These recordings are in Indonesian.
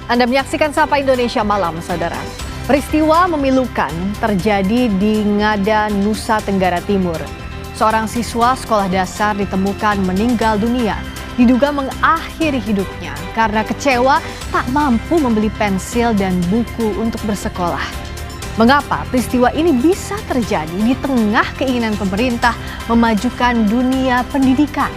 Anda menyaksikan Sapa Indonesia Malam, Saudara. Peristiwa memilukan terjadi di Ngada, Nusa Tenggara Timur. Seorang siswa sekolah dasar ditemukan meninggal dunia, diduga mengakhiri hidupnya karena kecewa tak mampu membeli pensil dan buku untuk bersekolah. Mengapa peristiwa ini bisa terjadi di tengah keinginan pemerintah memajukan dunia pendidikan?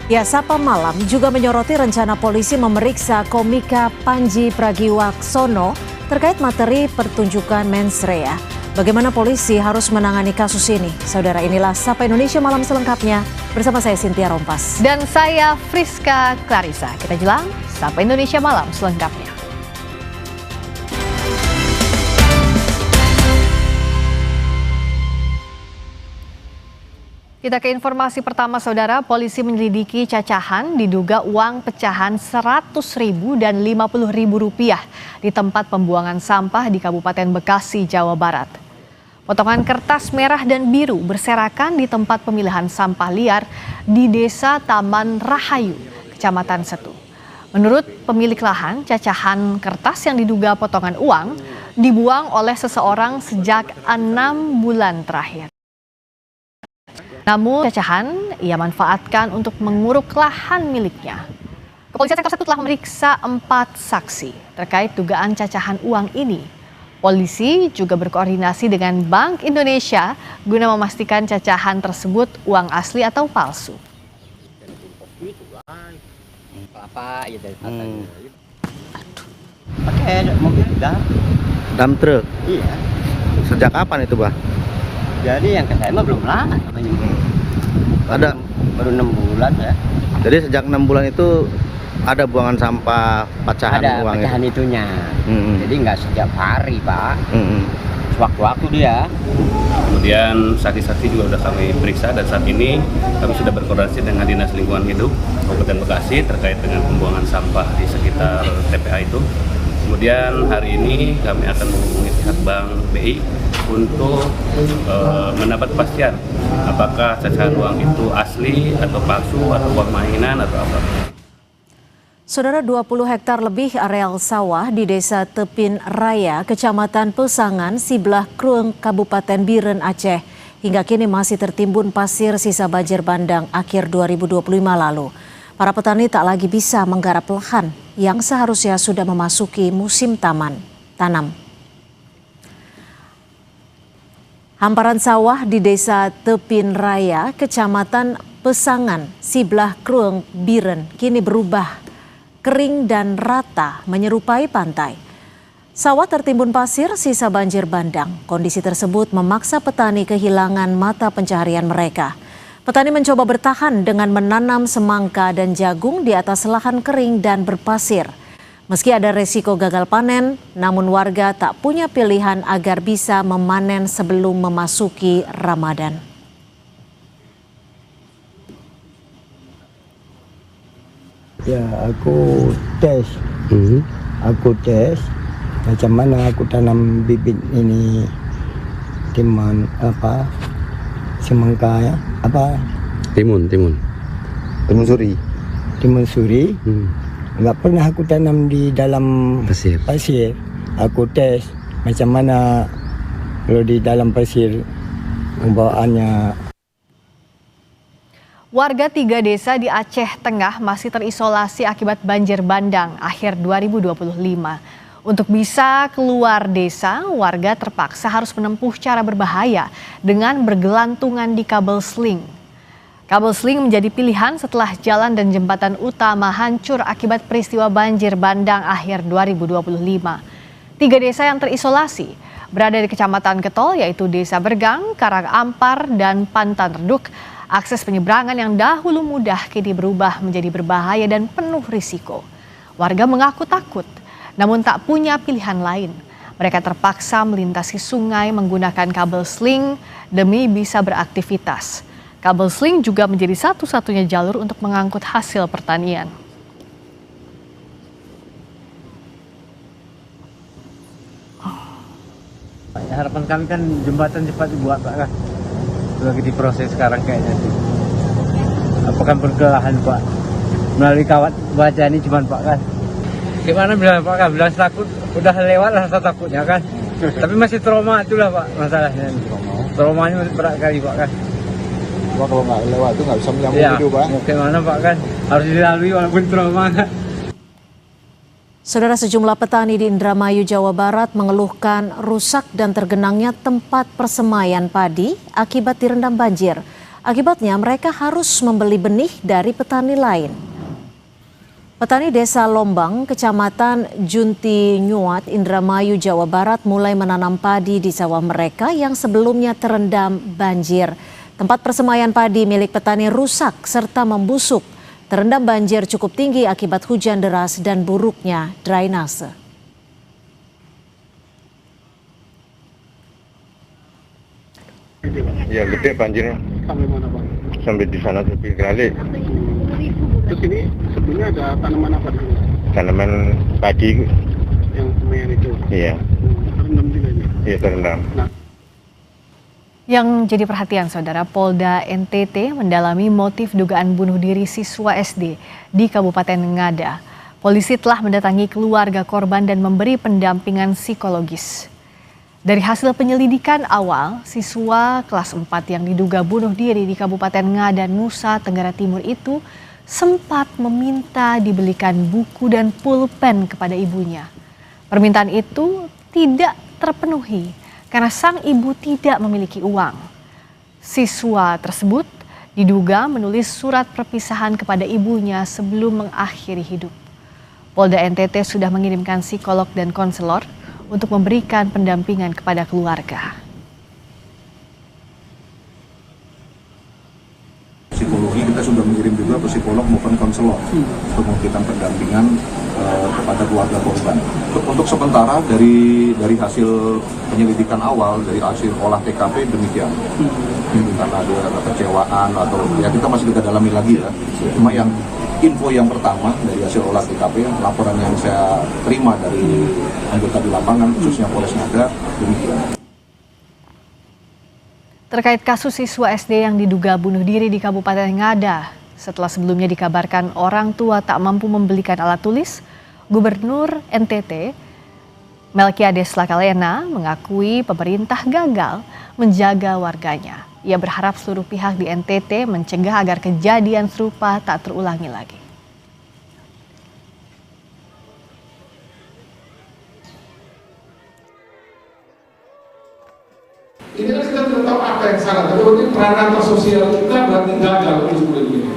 Ya, Sapa Malam juga menyoroti rencana polisi memeriksa komika Panji Pragiwaksono terkait materi pertunjukan mensrea. Bagaimana polisi harus menangani kasus ini? Saudara, inilah Sapa Indonesia Malam selengkapnya bersama saya Cynthia Rompas. Dan saya Friska Clarissa. Kita jelang Sapa Indonesia Malam selengkapnya. Kita ke informasi pertama, Saudara. Polisi menyelidiki cacahan diduga uang pecahan Rp100.000 dan Rp50.000 di tempat pembuangan sampah di Kabupaten Bekasi, Jawa Barat. Potongan kertas merah dan biru berserakan di tempat pemilahan sampah liar di Desa Taman Rahayu, Kecamatan Setu. Menurut pemilik lahan, cacahan kertas yang diduga potongan uang dibuang oleh seseorang sejak 6 bulan terakhir. Namun cacahan ia manfaatkan untuk menguruk lahan miliknya. Kepolisian Sektor Setu telah memeriksa 4 saksi terkait dugaan cacahan uang ini. Polisi juga berkoordinasi dengan Bank Indonesia guna memastikan cacahan tersebut uang asli atau palsu. Pakai mobil dump truck. Iya. Sejak kapan itu, Bah? Jadi yang ke saya mah belum lama. Ada baru 6 bulan ya. Jadi sejak 6 bulan itu ada buangan sampah pecahan Ada uang pecahan itu. itunya. Jadi nggak setiap hari, Pak. Sewaktu-waktu dia. Kemudian saksi-saksi juga sudah kami periksa dan saat ini kami sudah berkoordinasi dengan Dinas Lingkungan Hidup Kabupaten Bekasi terkait dengan pembuangan sampah di sekitar TPA itu. Kemudian hari ini kami akan menghubungi pihak Bank BI untuk mendapat kepastian apakah cacahan uang itu asli atau palsu atau uang mainan atau apa. Saudara, 20 hektar lebih areal sawah di Desa Tepin Raya, Kecamatan Pesangan, Siblah Krueng, Kabupaten Biren, Aceh, hingga kini masih tertimbun pasir sisa banjir bandang akhir 2025 lalu. Para petani tak lagi bisa menggarap lahan yang seharusnya sudah memasuki musim tanam. Hamparan sawah di Desa Tepin Raya, Kecamatan Pesangan, Siblah Krueng, Biren, kini berubah kering dan rata menyerupai pantai. Sawah tertimbun pasir sisa banjir bandang. Kondisi tersebut memaksa petani kehilangan mata pencaharian mereka. Petani mencoba bertahan dengan menanam semangka dan jagung di atas lahan kering dan berpasir. Meski ada resiko gagal panen, namun warga tak punya pilihan agar bisa memanen sebelum memasuki Ramadan. Ya, aku tes. Aku tes macam mana aku tanam bibit ini timun semangka ya, Timun suri. Nggak pernah aku tanam di dalam pasir. Aku tes macam mana kalau di dalam pasir pembawaannya. Warga 3 desa di Aceh Tengah masih terisolasi akibat banjir bandang akhir 2025. Untuk bisa keluar desa, warga terpaksa harus menempuh cara berbahaya dengan bergelantungan di kabel seling. Kabel seling menjadi pilihan setelah jalan dan jembatan utama hancur akibat peristiwa banjir bandang akhir 2025. 3 desa yang terisolasi berada di Kecamatan Ketol, yaitu Desa Bergang, Karang Ampar, dan Pantan Reduk. Akses penyeberangan yang dahulu mudah kini berubah menjadi berbahaya dan penuh risiko. Warga mengaku takut, namun tak punya pilihan lain. Mereka terpaksa melintasi sungai menggunakan kabel seling demi bisa beraktivitas. Kabel seling juga menjadi satu-satunya jalur untuk mengangkut hasil pertanian. Harapan kami kan jembatan cepat dibuat, Pak, kan? Lagi diproses sekarang kayaknya sih. Apakah berkelahan, Pak? Melalui kawat baja ini cuman, Pak, kan? Gimana bilang Pak kan, bilang takut, udah lewat rasa takutnya kan. Tapi masih trauma itulah Pak masalahnya. Traumanya masih berat kali Pak kan. Wah, kalau nggak lewat itu nggak bisa menyambung Ya, hidup Pak. gimana Pak kan, harus dilalui walaupun trauma. Saudara, sejumlah petani di Indramayu, Jawa Barat mengeluhkan rusak dan tergenangnya tempat persemaian padi akibat direndam banjir. Akibatnya mereka harus membeli benih dari petani lain. Petani Desa Lombang, Kecamatan Junti Nyuat, Indramayu, Jawa Barat mulai menanam padi di sawah mereka yang sebelumnya terendam banjir. Tempat persemaian padi milik petani rusak serta membusuk. Terendam banjir cukup tinggi akibat hujan deras dan buruknya drainase. Ya gede banjirnya. Sampai mana Pak? Sampai di sana tepi kali. Terus ini sebelumnya ada tanaman apa di sini? Tanaman padi. Yang semaian itu? Iya. Terendam juga ini? Iya terendam. Yang jadi perhatian Saudara, Polda NTT mendalami motif dugaan bunuh diri siswa SD di Kabupaten Ngada. Polisi telah mendatangi keluarga korban dan memberi pendampingan psikologis. Dari hasil penyelidikan awal, siswa kelas 4 yang diduga bunuh diri di Kabupaten Ngada, Nusa Tenggara Timur itu sempat meminta dibelikan buku dan pulpen kepada ibunya. Permintaan itu tidak terpenuhi karena sang ibu tidak memiliki uang. Siswa tersebut diduga menulis surat perpisahan kepada ibunya sebelum mengakhiri hidup. Polda NTT sudah mengirimkan psikolog dan konselor untuk memberikan pendampingan kepada keluarga. Psikologi kita sudah mengirim juga ke psikolog maupun konselor untuk memberikan pendampingan kepada keluarga korban. Untuk sementara dari hasil penyelidikan awal, dari hasil olah TKP demikian. Karena ada kekecewaan atau ya kita masih kita dalami lagi ya. Cuma yang info yang pertama dari hasil olah TKP, laporan yang saya terima dari anggota di lapangan khususnya Polres Ngada demikian. Terkait kasus siswa SD yang diduga bunuh diri di Kabupaten Ngada, setelah sebelumnya dikabarkan orang tua tak mampu membelikan alat tulis, Gubernur NTT Melkiades Lakalena mengakui pemerintah gagal menjaga warganya. Ia berharap seluruh pihak di NTT mencegah agar kejadian serupa tak terulangi lagi. Ini kan kita tidak tahu apa yang salah, tapi berarti peranata sosial kita berarti gagal untuk seperti ini.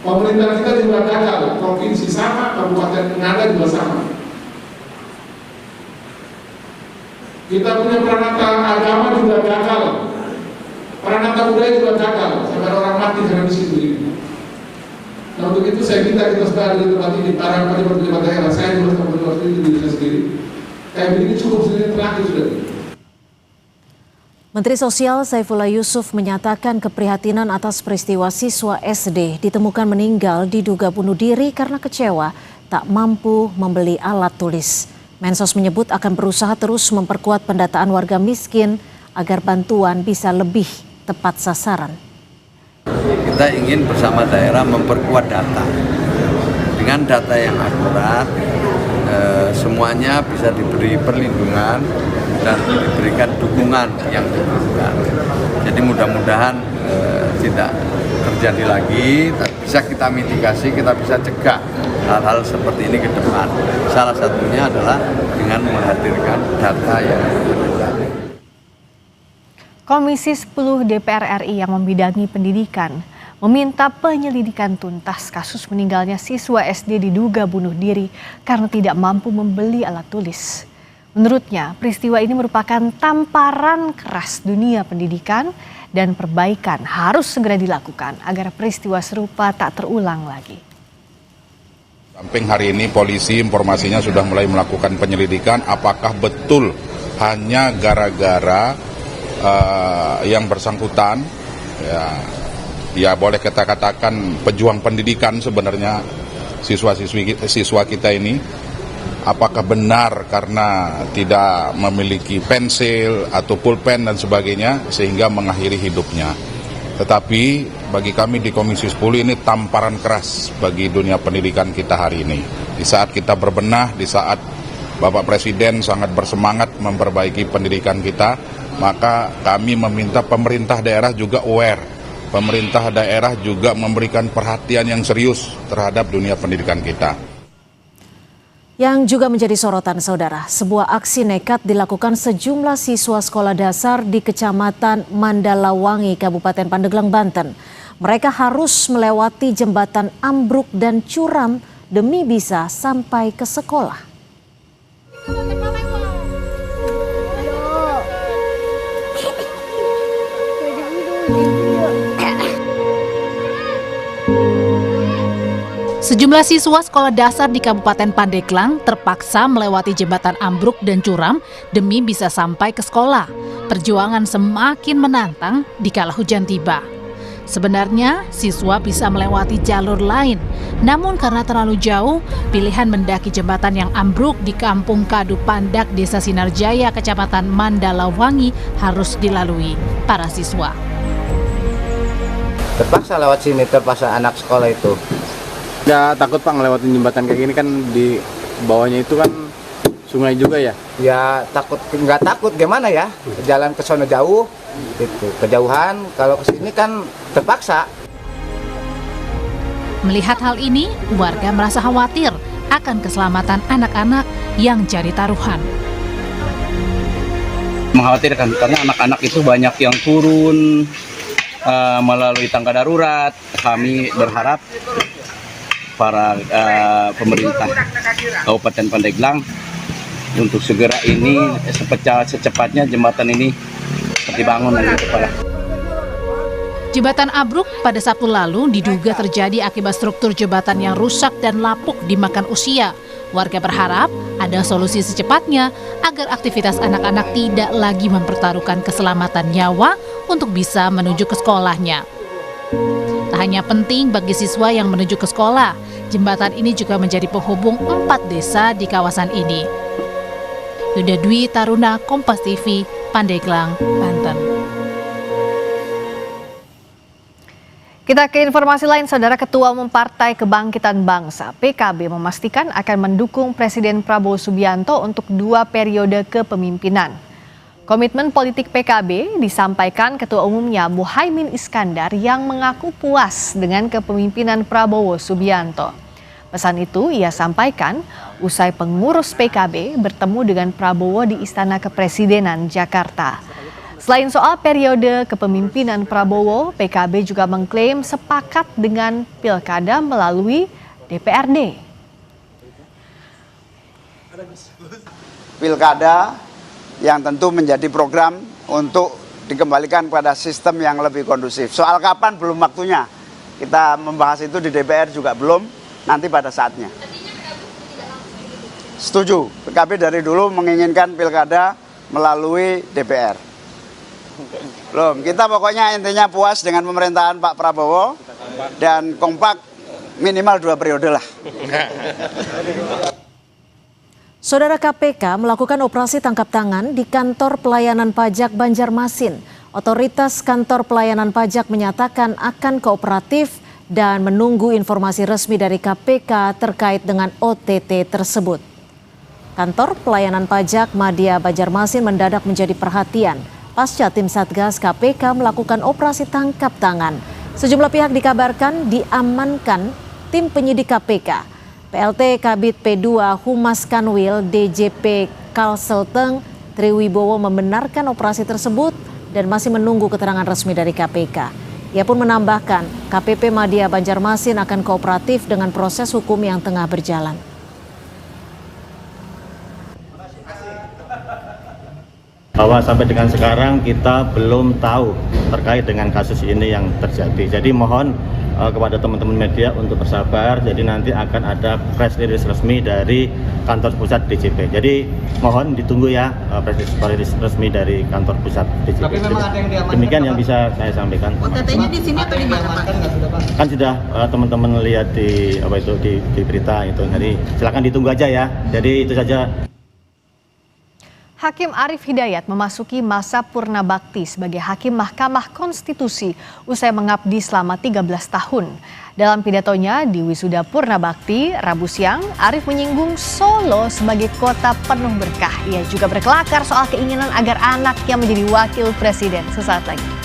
Pemerintah kita juga gagal, provinsi sama, Kabupaten Ngada juga sama. Kita punya peranata agama juga gagal, peranata budaya juga gagal, sampai orang mati karena di situ ini. Nah untuk itu saya minta kita sudah ada di tempat ini, para pejabat daerah, saya juga sama pejabat ini diri saya sendiri. Kayak begini cukup sendiri terakhir sudah. Menteri Sosial Saifullah Yusuf menyatakan keprihatinan atas peristiwa siswa SD ditemukan meninggal diduga bunuh diri karena kecewa tak mampu membeli alat tulis. Mensos menyebut akan berusaha terus memperkuat pendataan warga miskin agar bantuan bisa lebih tepat sasaran. Kita ingin bersama daerah memperkuat data. Dengan data yang akurat, semuanya bisa diberi perlindungan dan diberikan dukungan yang dibutuhkan. Jadi mudah-mudahan tidak terjadi lagi, bisa kita mitigasi, kita bisa cegah hal-hal seperti ini ke depan. Salah satunya adalah dengan menghadirkan data yang benar. Komisi 10 DPR RI yang membidangi pendidikan meminta penyelidikan tuntas kasus meninggalnya siswa SD diduga bunuh diri karena tidak mampu membeli alat tulis. Menurutnya, peristiwa ini merupakan tamparan keras dunia pendidikan dan perbaikan harus segera dilakukan agar peristiwa serupa tak terulang lagi. Samping hari ini polisi informasinya sudah mulai melakukan penyelidikan apakah betul hanya gara-gara yang bersangkutan ya boleh kita katakan pejuang pendidikan sebenarnya siswa kita ini. Apakah benar karena tidak memiliki pensil atau pulpen dan sebagainya sehingga mengakhiri hidupnya. Tetapi bagi kami di Komisi 10 ini tamparan keras bagi dunia pendidikan kita hari ini. Di saat kita berbenah, di saat Bapak Presiden sangat bersemangat memperbaiki pendidikan kita, maka kami meminta pemerintah daerah juga aware. Pemerintah daerah juga memberikan perhatian yang serius terhadap dunia pendidikan kita. Yang juga menjadi sorotan saudara, sebuah aksi nekat dilakukan sejumlah siswa sekolah dasar di Kecamatan Mandalawangi, Kabupaten Pandeglang, Banten. Mereka harus melewati jembatan ambruk dan curam demi bisa sampai ke sekolah. Sejumlah siswa sekolah dasar di Kabupaten Pandeglang terpaksa melewati jembatan ambruk dan curam demi bisa sampai ke sekolah. Perjuangan semakin menantang dikala hujan tiba. Sebenarnya siswa bisa melewati jalur lain, namun karena terlalu jauh, pilihan mendaki jembatan yang ambruk di Kampung Kadu Pandak, Desa Sinarjaya, Kecamatan Mandalawangi harus dilalui para siswa. Terpaksa lewat sini, terpaksa anak sekolah itu. Nggak takut Pak ngelewatin jembatan kayak gini, kan di bawahnya itu kan sungai juga ya? Ya takut, nggak takut gimana ya, jalan ke sono jauh, gitu. Kejauhan, kalau ke sini kan terpaksa. Melihat hal ini, warga merasa khawatir akan keselamatan anak-anak yang jadi taruhan. Mengkhawatirkan karena anak-anak itu banyak yang turun melalui tangga darurat. Kami berharap para pemerintah Kabupaten Pandeglang untuk segera ini secepatnya jembatan ini dibangun gitu, Pak. Jembatan ambruk pada Sabtu lalu diduga terjadi akibat struktur jembatan yang rusak dan lapuk dimakan usia. Warga berharap ada solusi secepatnya agar aktivitas anak-anak tidak lagi mempertaruhkan keselamatan nyawa untuk bisa menuju ke sekolahnya. Tak hanya penting bagi siswa yang menuju ke sekolah, jembatan ini juga menjadi penghubung 4 desa di kawasan ini. Yuda Dwi Taruna, Kompas TV, Pandeglang, Banten. Kita ke informasi lain, Saudara. Ketua Umum Partai Kebangkitan Bangsa (PKB) memastikan akan mendukung Presiden Prabowo Subianto untuk 2 periode kepemimpinan. Komitmen politik PKB disampaikan Ketua Umumnya Muhaimin Iskandar yang mengaku puas dengan kepemimpinan Prabowo Subianto. Pesan itu ia sampaikan usai pengurus PKB bertemu dengan Prabowo di Istana Kepresidenan Jakarta. Selain soal periode kepemimpinan Prabowo, PKB juga mengklaim sepakat dengan pilkada melalui DPRD. Pilkada yang tentu menjadi program untuk dikembalikan pada sistem yang lebih kondusif. Soal kapan belum waktunya. Kita membahas itu di DPR juga belum, nanti pada saatnya. Setuju, PKB dari dulu menginginkan pilkada melalui DPR. Belum, kita pokoknya intinya puas dengan pemerintahan Pak Prabowo dan kompak minimal 2 periode lah. Saudara, KPK melakukan operasi tangkap tangan di Kantor Pelayanan Pajak Banjarmasin. Otoritas Kantor Pelayanan Pajak menyatakan akan kooperatif dan menunggu informasi resmi dari KPK terkait dengan OTT tersebut. Kantor Pelayanan Pajak Madya Banjarmasin mendadak menjadi perhatian pasca tim Satgas KPK melakukan operasi tangkap tangan. Sejumlah pihak dikabarkan diamankan tim penyidik KPK. PLT Kabid P2 Humas Kanwil DJP Kalselteng Triwibowo membenarkan operasi tersebut dan masih menunggu keterangan resmi dari KPK. Ia pun menambahkan KPP Madya Banjarmasin akan kooperatif dengan proses hukum yang tengah berjalan. Bahwa sampai dengan sekarang kita belum tahu terkait dengan kasus ini yang terjadi. Jadi mohon kepada teman-teman media untuk bersabar. Jadi nanti akan ada press release resmi dari kantor pusat DJP. Jadi mohon ditunggu ya press release resmi dari kantor pusat DJP. Tapi memang ada yang diamankan. Demikian yang bisa saya sampaikan. OTT-nya di sini atau di mana, Pak? Kan sudah teman-teman lihat di di berita itu. Jadi silakan ditunggu aja ya. Jadi itu saja. Hakim Arief Hidayat memasuki masa purna bakti sebagai Hakim Mahkamah Konstitusi usai mengabdi selama 13 tahun. Dalam pidatonya di Wisuda Purna Bakti, Rabu siang, Arief menyinggung Solo sebagai kota penuh berkah. Ia juga berkelakar soal keinginan agar anaknya menjadi wakil presiden sesaat lagi.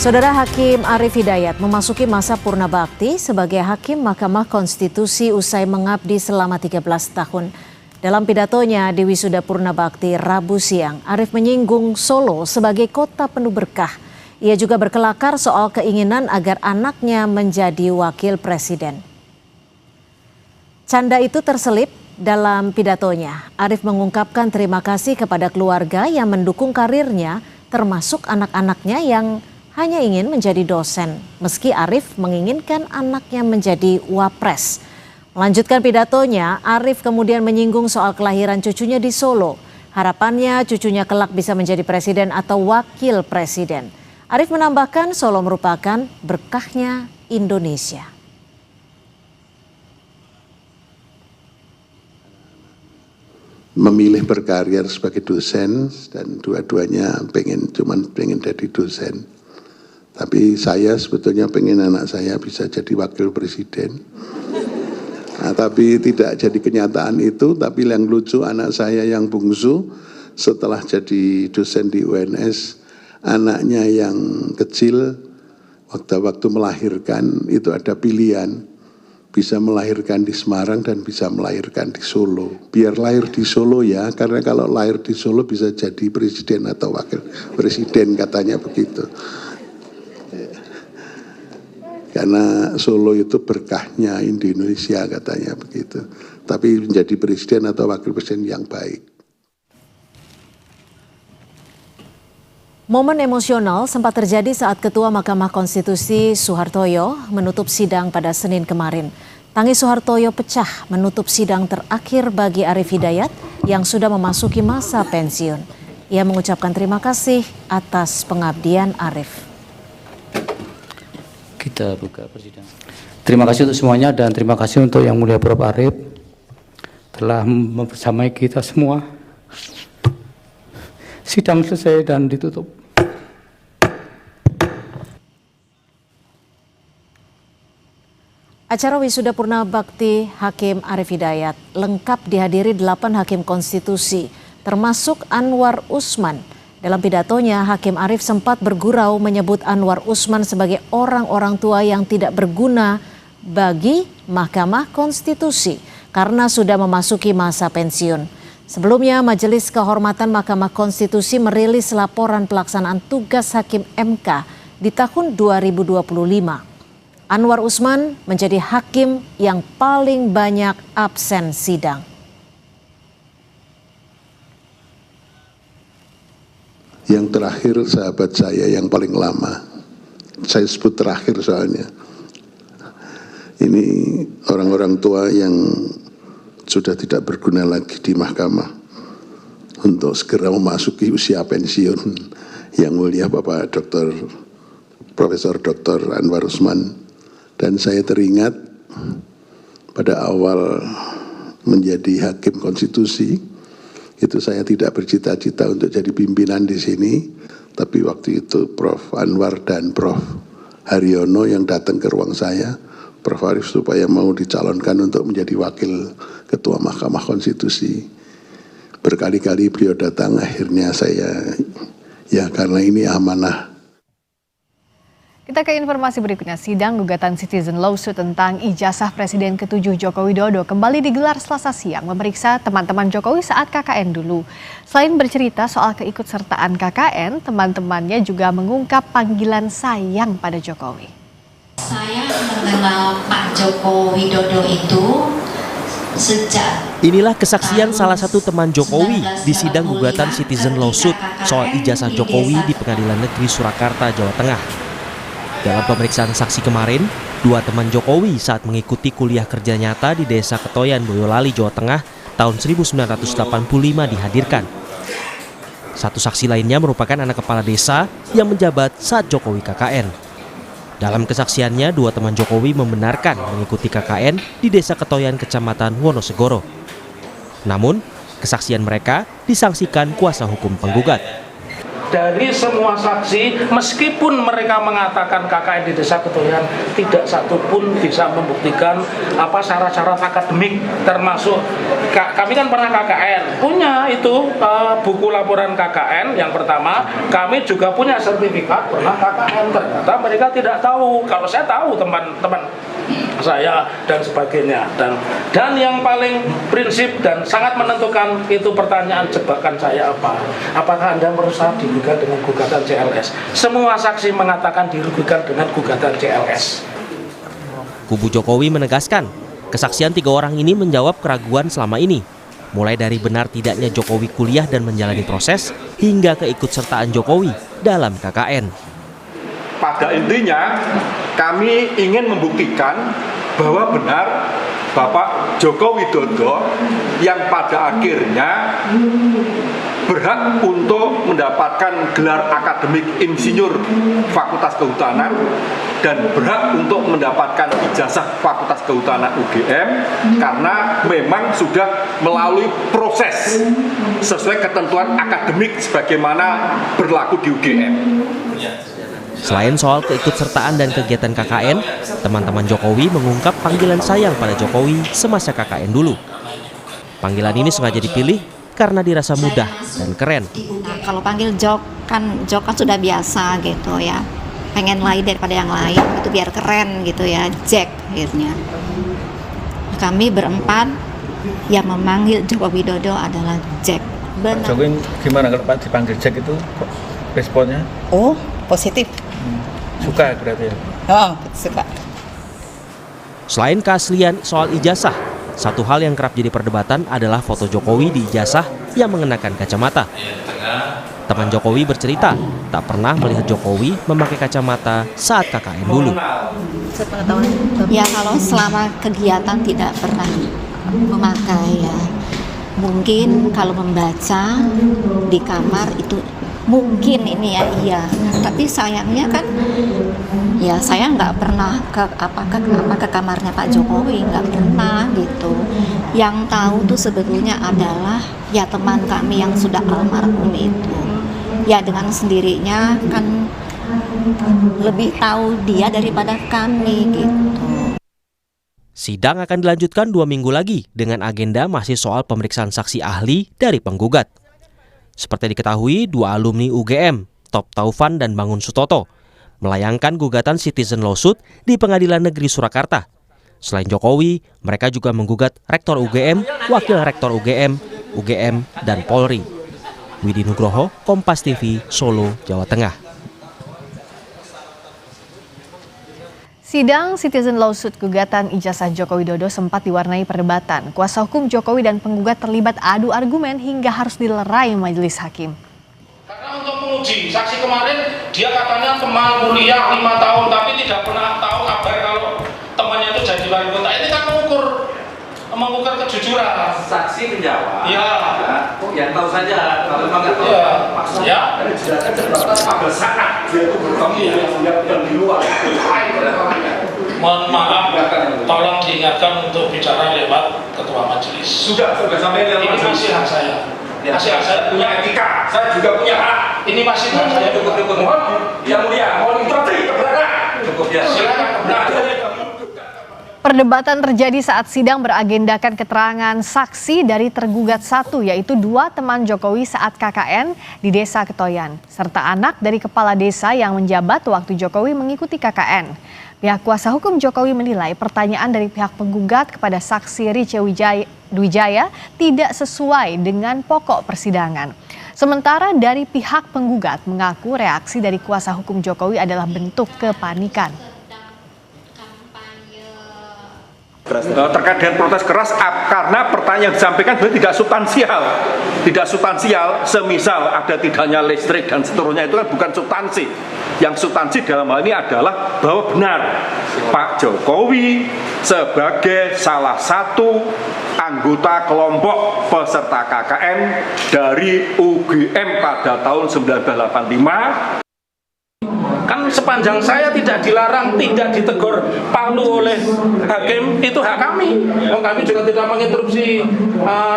Saudara Hakim Arief Hidayat memasuki masa purna bakti sebagai Hakim Mahkamah Konstitusi usai mengabdi selama 13 tahun. Dalam pidatonya di Wisuda Purna Bakti Rabu siang, Arief menyinggung Solo sebagai kota penuh berkah. Ia juga berkelakar soal keinginan agar anaknya menjadi wakil presiden. Canda itu terselip dalam pidatonya. Arief mengungkapkan terima kasih kepada keluarga yang mendukung karirnya, termasuk anak-anaknya yang hanya ingin menjadi dosen, meski Arief menginginkan anaknya menjadi wapres. Melanjutkan pidatonya, Arief kemudian menyinggung soal kelahiran cucunya di Solo. Harapannya cucunya kelak bisa menjadi presiden atau wakil presiden. Arief menambahkan Solo merupakan berkahnya Indonesia. Memilih berkarir sebagai dosen dan dua-duanya pengen jadi dosen. Tapi saya sebetulnya pengen anak saya bisa jadi wakil presiden. Nah, tapi tidak jadi kenyataan itu, tapi yang lucu anak saya yang bungsu setelah jadi dosen di UNS, anaknya yang kecil waktu melahirkan itu ada pilihan. Bisa melahirkan di Semarang dan bisa melahirkan di Solo. Biar lahir di Solo ya, karena kalau lahir di Solo bisa jadi presiden atau wakil presiden katanya begitu. Karena Solo itu berkahnya Indonesia katanya begitu. Tapi menjadi presiden atau wakil presiden yang baik. Momen emosional sempat terjadi saat Ketua Mahkamah Konstitusi Soehartoyo menutup sidang pada Senin kemarin. Tangis Soehartoyo pecah menutup sidang terakhir bagi Arief Hidayat yang sudah memasuki masa pensiun. Ia mengucapkan terima kasih atas pengabdian Arief. Kita buka persidangan. Terima kasih untuk semuanya dan terima kasih untuk Yang Mulia Prof. Arief telah membersamai kita semua. Sidang selesai dan ditutup. Acara Wisuda Purna Bakti Hakim Arief Hidayat lengkap dihadiri 8 hakim konstitusi, termasuk Anwar Usman. Dalam pidatonya, Hakim Arief sempat bergurau menyebut Anwar Usman sebagai orang-orang tua yang tidak berguna bagi Mahkamah Konstitusi karena sudah memasuki masa pensiun. Sebelumnya, Majelis Kehormatan Mahkamah Konstitusi merilis laporan pelaksanaan tugas Hakim MK di tahun 2025. Anwar Usman menjadi hakim yang paling banyak absen sidang. Yang terakhir sahabat saya yang paling lama. Saya sebut terakhir soalnya. Ini orang-orang tua yang sudah tidak berguna lagi di mahkamah untuk segera memasuki usia pensiun. Yang mulia Bapak Profesor Dr. Anwar Usman. Dan saya teringat pada awal menjadi hakim konstitusi, itu saya tidak bercita-cita untuk jadi pimpinan di sini, tapi waktu itu Prof. Anwar dan Prof. Haryono yang datang ke ruang saya, Prof. Arief supaya mau dicalonkan untuk menjadi wakil Ketua Mahkamah Konstitusi. Berkali-kali beliau datang, akhirnya saya, ya karena ini amanah. Kita ke informasi berikutnya. Sidang gugatan citizen lawsuit tentang ijazah Presiden ke-7 Joko Widodo kembali digelar Selasa siang memeriksa teman-teman Jokowi saat KKN dulu. Selain bercerita soal keikutsertaan KKN, teman-temannya juga mengungkap panggilan sayang pada Jokowi. Saya mengenal Pak Joko Widodo itu sejak... Inilah kesaksian salah satu teman Jokowi di sidang gugatan citizen lawsuit soal ijazah Jokowi di Pengadilan Negeri Surakarta, Jawa Tengah. Dalam pemeriksaan saksi kemarin, dua teman Jokowi saat mengikuti kuliah kerja nyata di Desa Ketoyan, Boyolali, Jawa Tengah tahun 1985 dihadirkan. Satu saksi lainnya merupakan anak kepala desa yang menjabat saat Jokowi KKN. Dalam kesaksiannya, dua teman Jokowi membenarkan mengikuti KKN di Desa Ketoyan, Kecamatan Wonosegoro. Namun, kesaksian mereka disangsikan kuasa hukum penggugat. Dari semua saksi, meskipun mereka mengatakan KKN di Desa Ketoyan, tidak satupun bisa membuktikan syarat-syarat akademik, termasuk kami kan pernah KKN, punya itu buku laporan KKN yang pertama, kami juga punya sertifikat pernah KKN, ternyata mereka tidak tahu. Kalau saya tahu teman-teman saya dan sebagainya, dan yang paling prinsip dan sangat menentukan itu pertanyaan jebakan saya apakah Anda merasa dirugikan dengan gugatan CLS? Semua saksi mengatakan dirugikan dengan gugatan CLS. Kubu Jokowi menegaskan, kesaksian 3 orang ini menjawab keraguan selama ini, mulai dari benar tidaknya Jokowi kuliah dan menjalani proses, hingga keikutsertaan Jokowi dalam KKN. Pada intinya, kami ingin membuktikan bahwa benar Bapak Joko Widodo yang pada akhirnya berhak untuk mendapatkan gelar akademik insinyur Fakultas Kehutanan dan berhak untuk mendapatkan ijazah Fakultas Kehutanan UGM karena memang sudah melalui proses sesuai ketentuan akademik sebagaimana berlaku di UGM. Selain soal keikutsertaan dan kegiatan KKN, teman-teman Jokowi mengungkap panggilan sayang pada Jokowi semasa KKN dulu. Panggilan ini sengaja dipilih karena dirasa mudah dan keren. Kalau panggil Jok kan sudah biasa gitu ya. Pengen lain daripada yang lain, itu biar keren gitu ya, Jack akhirnya. Kami berempat yang memanggil Joko Widodo adalah Jack. Benar. Jokowi gimana kalau Pak dipanggil Jack itu responnya? Oh, positif. Suka berarti ya? Oh, suka. Selain keaslian soal ijazah, satu hal yang kerap jadi perdebatan adalah foto Jokowi di ijazah yang mengenakan kacamata. Teman Jokowi bercerita, tak pernah melihat Jokowi memakai kacamata saat KKN dulu. Ya kalau selama kegiatan tidak pernah memakai ya. Mungkin kalau membaca di kamar itu mungkin ini ya iya, tapi sayangnya kan ya saya nggak pernah ke kamarnya Pak Jokowi, nggak pernah gitu. Yang tahu tuh sebetulnya adalah ya teman kami yang sudah almarhum itu, ya dengan sendirinya kan lebih tahu dia daripada kami gitu. Sidang akan dilanjutkan 2 minggu lagi dengan agenda masih soal pemeriksaan saksi ahli dari penggugat. Seperti diketahui, 2 alumni UGM, Top Taufan dan Bangun Sutoto, melayangkan gugatan citizen lawsuit di Pengadilan Negeri Surakarta. Selain Jokowi, mereka juga menggugat Rektor UGM, Wakil Rektor UGM, dan Polri. Widi Nugroho, Kompas TV, Solo, Jawa Tengah. Sidang citizen lawsuit gugatan ijazah Joko Widodo sempat diwarnai perdebatan. Kuasa hukum Jokowi dan penggugat terlibat adu argumen hingga harus dilerai majelis hakim. Karena untuk menguji saksi kemarin, dia katanya teman kuliah 5 tahun tapi tidak pernah tahu kabar kalau temannya itu jadi wali kota. Ini kan mengukur kejujuran. Saksi menjawab. Ya. Oh, ya tahu saja. Kalau memang nggak tahu. Ya. Dari jelaskan terbatas pada saat dia itu bertemu yang di luar. Mohon maaf, tolong diingatkan untuk bicara lewat ketua majelis. Sudah sampai lewat majelis. Ini masih hak saya. Masih hak saya punya etika. Saya juga punya hak. Ini masih hak saya. Cukup. Mohon yang mulia, mohon interupsi kebenaran. Cukup ya. Silakan kebenaran. Perdebatan terjadi saat sidang beragendakan keterangan saksi dari tergugat 1, yaitu 2 teman Jokowi saat KKN di Desa Ketoyan, serta anak dari kepala desa yang menjabat waktu Jokowi mengikuti KKN. Pihak kuasa hukum Jokowi menilai pertanyaan dari pihak penggugat kepada saksi Rice Wijaya tidak sesuai dengan pokok persidangan. Sementara dari pihak penggugat mengaku reaksi dari kuasa hukum Jokowi adalah bentuk kepanikan. terkait dengan protes keras karena pertanyaan yang disampaikan sebenarnya tidak substansial, semisal ada tidaknya listrik dan seterusnya, itu kan bukan substansi. Yang substansi dalam hal ini adalah bahwa benar Pak Jokowi sebagai salah satu anggota kelompok peserta KKN dari UGM pada tahun 1985. Kan sepanjang saya tidak dilarang, tidak ditegur palu oleh hakim, itu hak kami. Kami juga tidak menginterupsi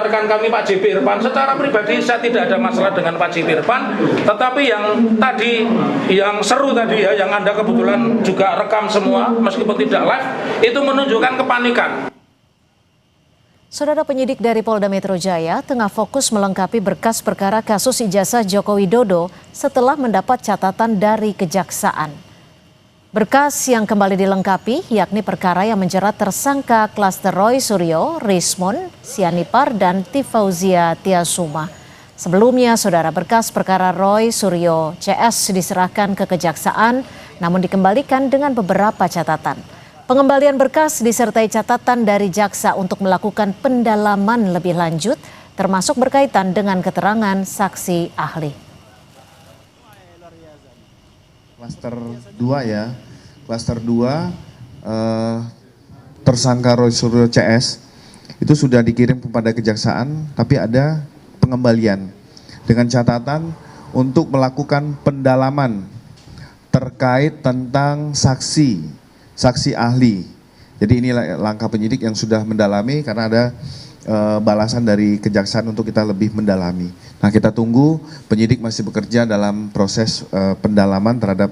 rekan kami Pak JB Irfan. Secara pribadi saya tidak ada masalah dengan Pak JB Irfan, tetapi yang tadi, yang seru tadi ya, yang Anda kebetulan juga rekam semua meskipun tidak live, itu menunjukkan kepanikan. Saudara, penyidik dari Polda Metro Jaya tengah fokus melengkapi berkas perkara kasus ijazah Joko Widodo setelah mendapat catatan dari Kejaksaan. Berkas yang kembali dilengkapi yakni perkara yang menjerat tersangka klaster Roy Suryo, Rismon, Sianipar, dan Tifauzia Tiasuma. Sebelumnya, saudara, berkas perkara Roy Suryo CS diserahkan ke Kejaksaan namun dikembalikan dengan beberapa catatan. Pengembalian berkas disertai catatan dari jaksa untuk melakukan pendalaman lebih lanjut, termasuk berkaitan dengan keterangan saksi ahli. Klaster 2 ya, klaster 2 tersangka Roy Suryo CS itu sudah dikirim kepada Kejaksaan, tapi ada pengembalian dengan catatan untuk melakukan pendalaman terkait tentang saksi ahli. Jadi ini langkah penyidik yang sudah mendalami karena ada balasan dari Kejaksaan untuk kita lebih mendalami. Nah, kita tunggu, penyidik masih bekerja dalam proses pendalaman terhadap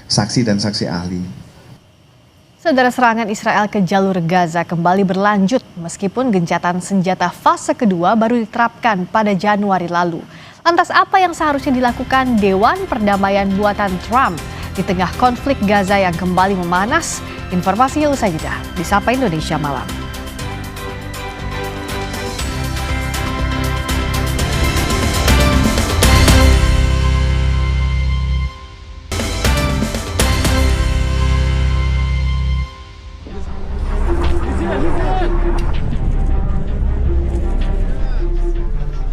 saksi dan saksi ahli. Saudara, serangan Israel ke jalur Gaza kembali berlanjut meskipun gencatan senjata fase kedua baru diterapkan pada Januari lalu. Lantas apa yang seharusnya dilakukan Dewan Perdamaian buatan Trump di tengah konflik Gaza yang kembali memanas? Informasinya usai jeda di Sapa Indonesia Malam.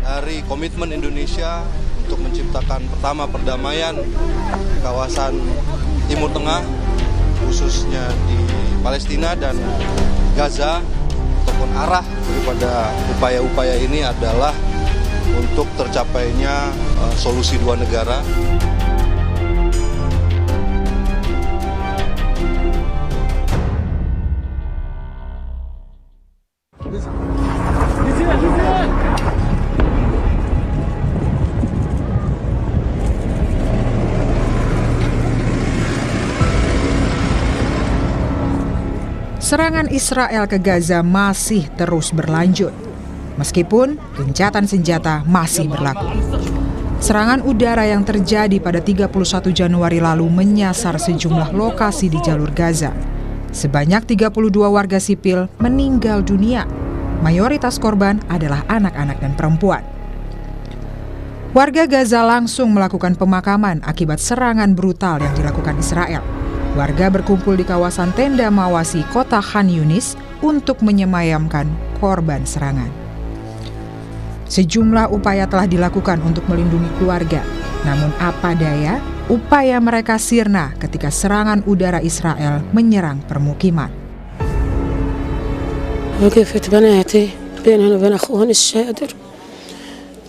Dari komitmen Indonesia untuk menciptakan pertama perdamaian di kawasan Timur Tengah, khususnya di Palestina dan Gaza, ataupun arah daripada upaya-upaya ini adalah untuk tercapainya solusi dua negara. Serangan Israel ke Gaza masih terus berlanjut, meskipun gencatan senjata masih berlaku. Serangan udara yang terjadi pada 31 Januari lalu menyasar sejumlah lokasi di jalur Gaza. Sebanyak 32 warga sipil meninggal dunia. Mayoritas korban adalah anak-anak dan perempuan. Warga Gaza langsung melakukan pemakaman akibat serangan brutal yang dilakukan Israel. Warga berkumpul di kawasan tenda Mawasi, kota Khan Yunis untuk menyemayamkan korban serangan. Sejumlah upaya telah dilakukan untuk melindungi keluarga. Namun apa daya, upaya mereka sirna ketika serangan udara Israel menyerang permukiman. وقفت بناتي بينهن وبين أخوهن الشادر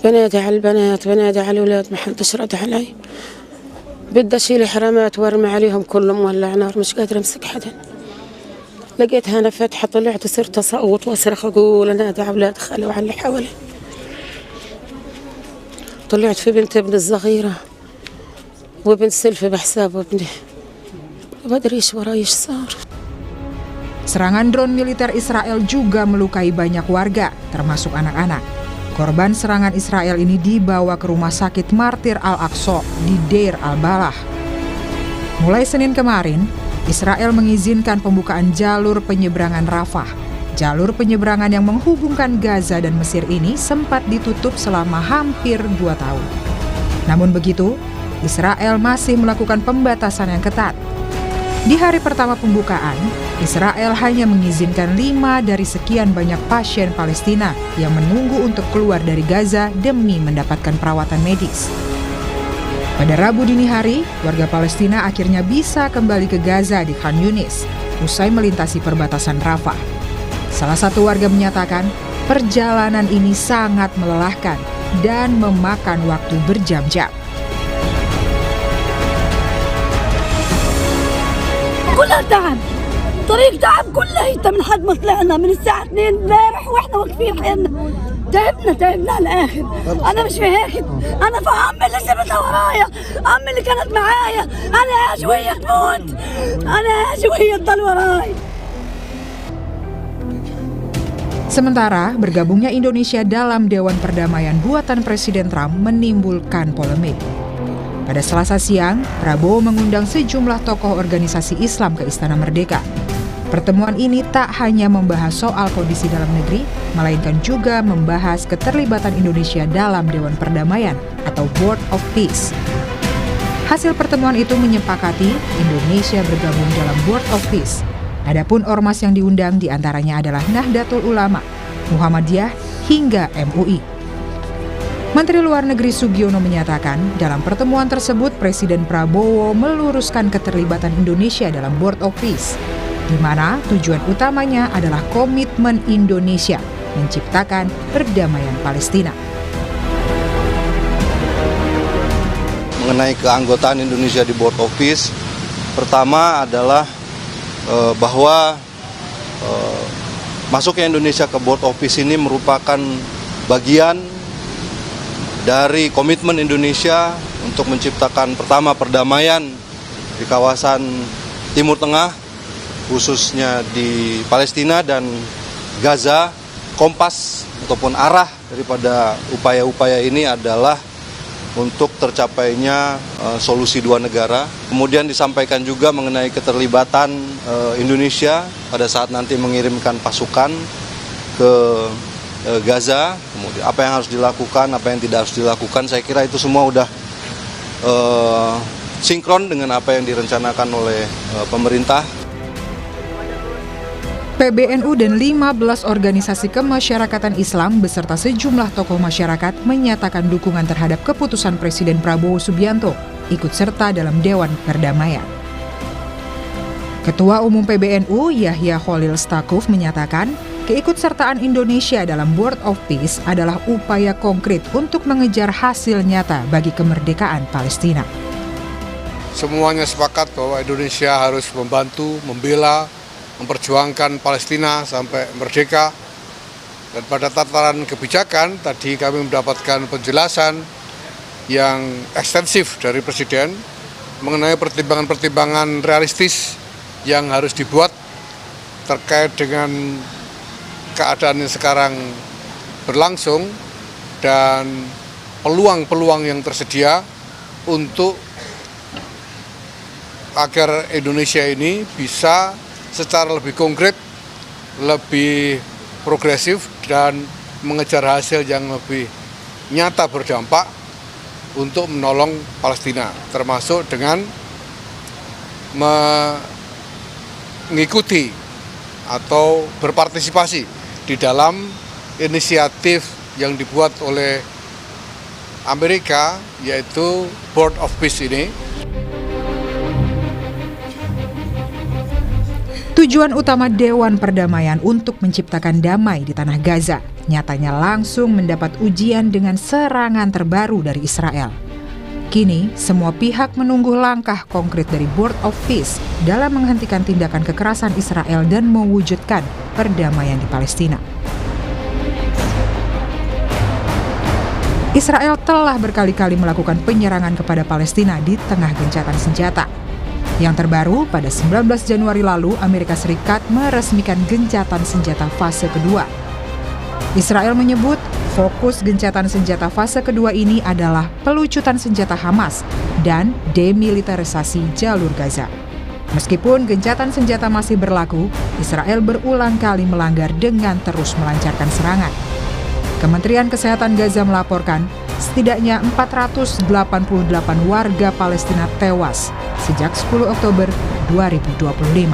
بنادي على البنات بنادي على الأولاد ما حدش رد علي بدي أشيل حرامات وارمي عليهم كلهم مولع نار مش قادرة أمسك حدا لقيتها أنا فاتحة طلعت وصرت أصوت وأصرخ أقول أنادي على أولاد خالي وعلى اللي حوالي طلعت في بنت ابن الصغيرة وبنت سلفي بحساب ابني ما أدري إيش وراي إيش صار. Serangan drone militer Israel juga melukai banyak warga, termasuk anak-anak. Korban serangan Israel ini dibawa ke rumah sakit Martir Al-Aqsa di Deir al-Balah. Mulai Senin kemarin, Israel mengizinkan pembukaan jalur penyeberangan Rafah. Jalur penyeberangan yang menghubungkan Gaza dan Mesir ini sempat ditutup selama hampir 2 tahun. Namun begitu, Israel masih melakukan pembatasan yang ketat. Di hari pertama pembukaan, Israel hanya mengizinkan 5 dari sekian banyak pasien Palestina yang menunggu untuk keluar dari Gaza demi mendapatkan perawatan medis. Pada Rabu dini hari, warga Palestina akhirnya bisa kembali ke Gaza di Khan Yunis, usai melintasi perbatasan Rafah. Salah satu warga menyatakan, perjalanan ini sangat melelahkan dan memakan waktu berjam-jam. كلها تعب طريق تعب كلها من حد ما طلعنا من الساعة 2 امبارح واحنا واقفين حيلنا تعبنا على الآخر. أنا مش في هيك، أنا في عمي اللي سبتها ورايا، عمي اللي كانت معايا، أنا أجي وهي تموت، أنا أجي وهي تضل وراي. Sementara, bergabungnya Indonesia dalam Dewan Perdamaian buatan Presiden Trump menimbulkan polemik. Pada Selasa siang, Prabowo mengundang sejumlah tokoh organisasi Islam ke Istana Merdeka. Pertemuan ini tak hanya membahas soal kondisi dalam negeri, melainkan juga membahas keterlibatan Indonesia dalam Dewan Perdamaian atau Board of Peace. Hasil pertemuan itu menyepakati Indonesia bergabung dalam Board of Peace. Adapun ormas yang diundang diantaranya adalah Nahdlatul Ulama, Muhammadiyah, hingga MUI. Menteri Luar Negeri Sugiono menyatakan, dalam pertemuan tersebut Presiden Prabowo meluruskan keterlibatan Indonesia dalam Board of Peace, di mana tujuan utamanya adalah komitmen Indonesia menciptakan perdamaian Palestina. Mengenai keanggotaan Indonesia di Board of Peace, pertama adalah bahwa masuknya Indonesia ke Board of Peace ini merupakan bagian dari komitmen Indonesia untuk menciptakan pertama perdamaian di kawasan Timur Tengah, khususnya di Palestina dan Gaza. Kompas ataupun arah daripada upaya-upaya ini adalah untuk tercapainya solusi dua negara. Kemudian disampaikan juga mengenai keterlibatan Indonesia pada saat nanti mengirimkan pasukan ke Gaza, kemudian apa yang harus dilakukan, apa yang tidak harus dilakukan. Saya kira itu semua udah sinkron dengan apa yang direncanakan oleh pemerintah. PBNU dan 15 organisasi kemasyarakatan Islam beserta sejumlah tokoh masyarakat menyatakan dukungan terhadap keputusan Presiden Prabowo Subianto ikut serta dalam Dewan Perdamaian. Ketua Umum PBNU Yahya Khalil Stakuf menyatakan, keikutsertaan Indonesia dalam Board of Peace adalah upaya konkret untuk mengejar hasil nyata bagi kemerdekaan Palestina. Semuanya sepakat bahwa Indonesia harus membantu, membela, memperjuangkan Palestina sampai merdeka. Dan pada tataran kebijakan, tadi kami mendapatkan penjelasan yang ekstensif dari Presiden mengenai pertimbangan-pertimbangan realistis yang harus dibuat terkait dengan keadaan yang sekarang berlangsung dan peluang-peluang yang tersedia untuk agar Indonesia ini bisa secara lebih konkret, lebih progresif dan mengejar hasil yang lebih nyata berdampak untuk menolong Palestina, termasuk dengan mengikuti atau berpartisipasi di dalam inisiatif yang dibuat oleh Amerika, yaitu Board of Peace ini. Tujuan utama Dewan Perdamaian untuk menciptakan damai di Tanah Gaza nyatanya langsung mendapat ujian dengan serangan terbaru dari Israel. Kini, semua pihak menunggu langkah konkret dari Board of Peace dalam menghentikan tindakan kekerasan Israel dan mewujudkan perdamaian di Palestina. Israel telah berkali-kali melakukan penyerangan kepada Palestina di tengah gencatan senjata. Yang terbaru, pada 19 Januari lalu, Amerika Serikat meresmikan gencatan senjata fase kedua. Israel menyebut fokus gencatan senjata fase kedua ini adalah pelucutan senjata Hamas dan demilitarisasi jalur Gaza. Meskipun gencatan senjata masih berlaku, Israel berulang kali melanggar dengan terus melancarkan serangan. Kementerian Kesehatan Gaza melaporkan setidaknya 488 warga Palestina tewas sejak 10 Oktober 2025.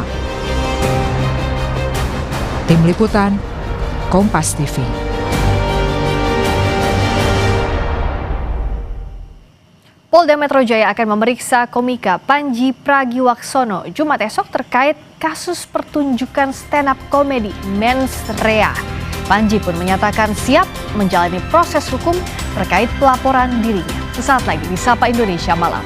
Tim Liputan, Kompas TV. Polda Metro Jaya akan memeriksa komika Panji Pragiwaksono Jumat esok terkait kasus pertunjukan stand-up komedi Mens Rea. Panji pun menyatakan siap menjalani proses hukum terkait pelaporan dirinya. Sesaat lagi di Sapa Indonesia Malam.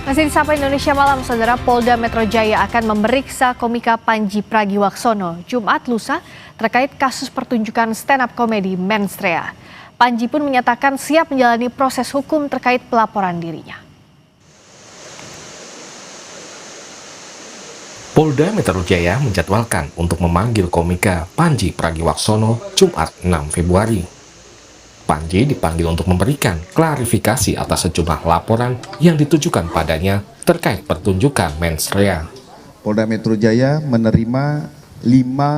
Masih di Sapa Indonesia Malam, Saudara. Polda Metro Jaya akan memeriksa komika Panji Pragiwaksono Jumat lusa terkait kasus pertunjukan stand-up komedi Mens Rea. Panji pun menyatakan siap menjalani proses hukum terkait pelaporan dirinya. Polda Metro Jaya menjadwalkan untuk memanggil komika Panji Pragiwaksono Jumat 6 Februari. Panji dipanggil untuk memberikan klarifikasi atas sejumlah laporan yang ditujukan padanya terkait pertunjukan Mens Rea. Polda Metro Jaya menerima 5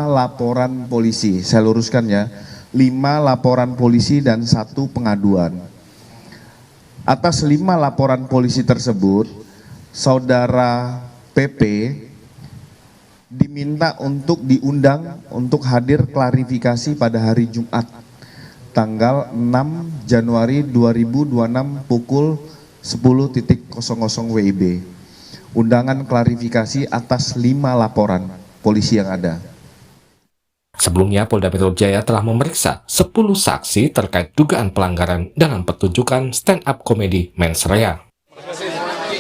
laporan polisi, saya luruskan ya, 5 laporan polisi dan 1 pengaduan. Atas 5 laporan polisi tersebut, Saudara PP diminta untuk diundang untuk hadir klarifikasi pada hari Jumat tanggal 6 Januari 2026 pukul 10.00 WIB. Undangan klarifikasi atas 5 laporan polisi yang ada. Sebelumnya, Polda Metro Jaya telah memeriksa 10 saksi terkait dugaan pelanggaran dalam pertunjukan stand-up komedi Mens Rea.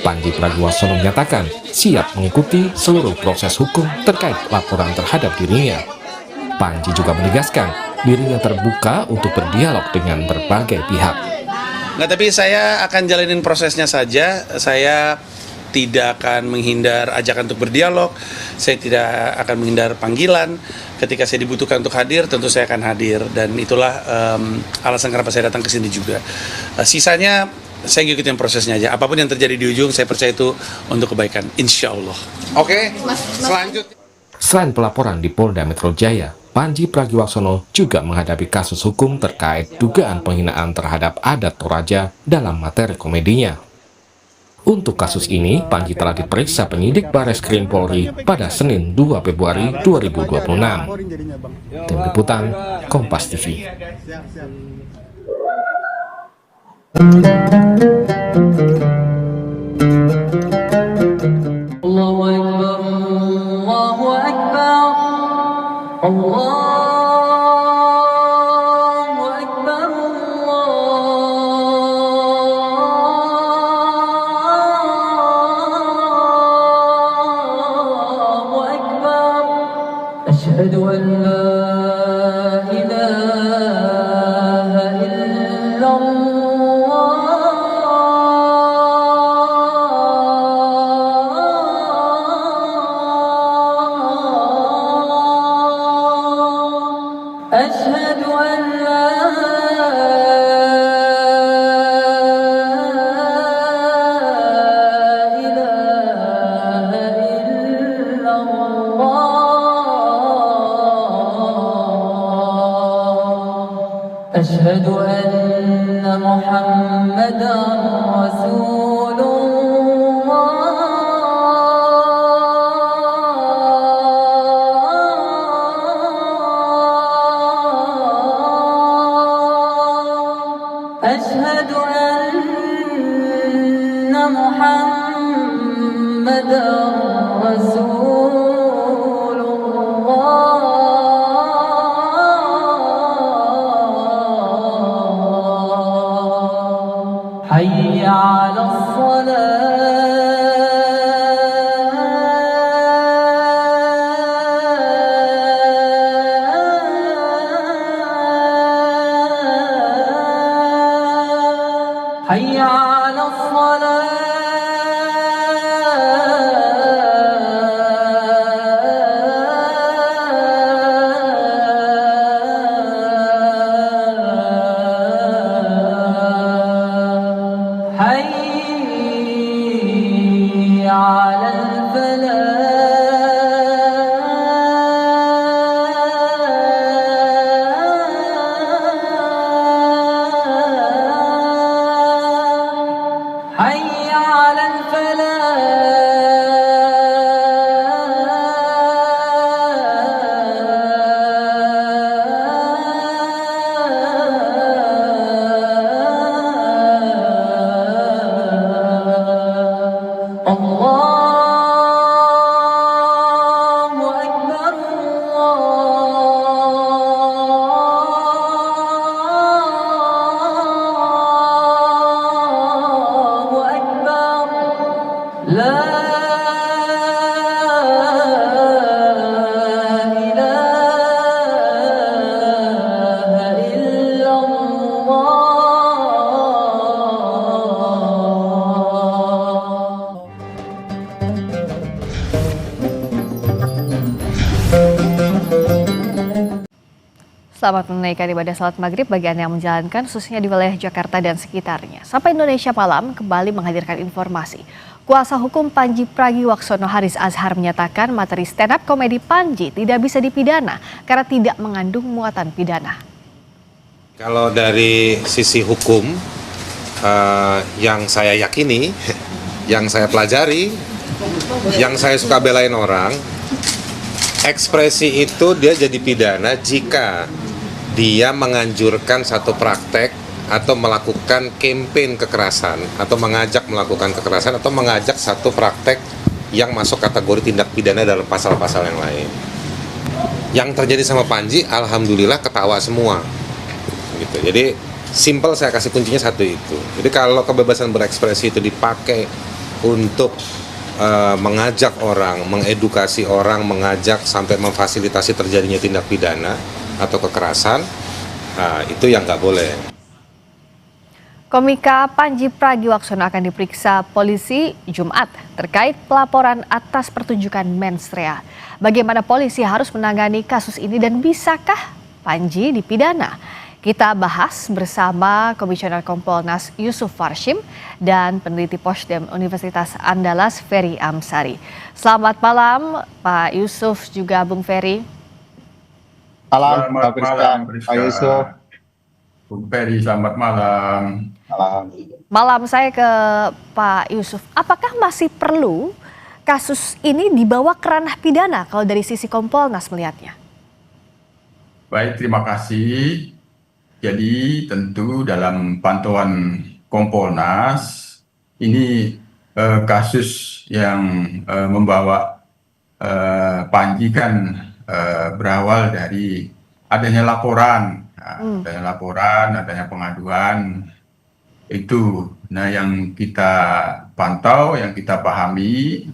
Panji Pragiwaksono menyatakan siap mengikuti seluruh proses hukum terkait laporan terhadap dirinya. Panji juga menegaskan dirinya terbuka untuk berdialog dengan berbagai pihak. Nggak, tapi saya akan jalanin prosesnya saja. Saya tidak akan menghindar ajakan untuk berdialog. Saya tidak akan menghindar panggilan. Ketika saya dibutuhkan untuk hadir, tentu saya akan hadir. Dan itulah alasan kenapa saya datang ke sini juga. Sisanya saya ngikutin prosesnya aja. Apapun yang terjadi di ujung, saya percaya itu untuk kebaikan. Insya Allah. Oke, selanjutnya. Selain pelaporan di Polda Metro Jaya, Panji Pragiwaksono juga menghadapi kasus hukum terkait dugaan penghinaan terhadap adat Toraja dalam materi komedinya. Untuk kasus ini, Panji telah diperiksa penyidik Barreskrim Polri pada Senin 2 Februari 2026. Tim Liputan, Kompas TV. Allahu Akbar, Allahu Akbar, Allahu Akbar, Allahu Akbar. Asyhadu an la ilaha illallah. أشهد أن لا إله إلا الله أشهد أن محمدا رسول أشهد أن محمدا رسول الله حي على الصلاة حي على الصلاة حي على الفلاح حي على الفلاح الله أكبر الله أكبر لا إله إلا الله. Selamat menunaikan ibadah salat maghrib bagi Anda yang menjalankan, khususnya di wilayah Jakarta dan sekitarnya. Sampai Indonesia Malam kembali menghadirkan informasi. Kuasa hukum Panji Pragiwaksono Haris Azhar menyatakan materi stand up komedi Panji tidak bisa dipidana karena tidak mengandung muatan pidana. Kalau dari sisi hukum yang saya yakini, yang saya pelajari, yang saya suka belain orang, ekspresi itu dia jadi pidana jika dia menganjurkan satu praktek atau melakukan campaign kekerasan atau mengajak melakukan kekerasan atau mengajak satu praktek yang masuk kategori tindak pidana dalam pasal-pasal yang lain. Yang terjadi sama Panji, alhamdulillah ketawa semua. Gitu. Jadi simple, saya kasih kuncinya satu itu. Jadi kalau kebebasan berekspresi itu dipakai untuk mengajak orang, mengedukasi orang, mengajak sampai memfasilitasi terjadinya tindak pidana atau kekerasan, itu yang nggak boleh. Komika Panji Pragiwaksono akan diperiksa polisi Jumat terkait pelaporan atas pertunjukan mensrea. Bagaimana polisi harus menangani kasus ini dan bisakah Panji dipidana? Kita bahas bersama Komisioner Kompolnas Yusuf Warshim dan peneliti Posdem Universitas Andalas Ferry Amsari. Selamat malam Pak Yusuf juga Bung Ferry. Malam, Selamat malam, Pak Yusuf. Bung Ferry, selamat malam. Malam, saya ke Pak Yusuf. Apakah masih perlu kasus ini dibawa ke ranah pidana kalau dari sisi Kompolnas melihatnya? Baik, terima kasih. Jadi tentu dalam pantauan Kompolnas ini kasus yang membawa Panji kan berawal dari adanya laporan, adanya pengaduan itu. Nah, yang kita pantau, yang kita pahami,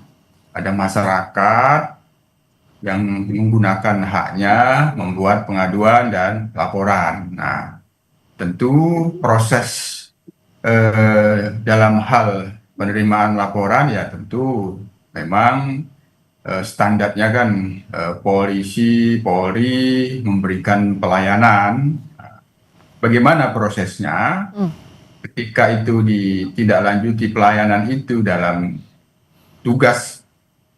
ada masyarakat yang menggunakan haknya membuat pengaduan dan laporan. Nah, tentu proses dalam hal penerimaan laporan ya tentu memang standarnya kan polisi, Polri memberikan pelayanan. Bagaimana prosesnya? Ketika itu ditindaklanjuti pelayanan itu dalam tugas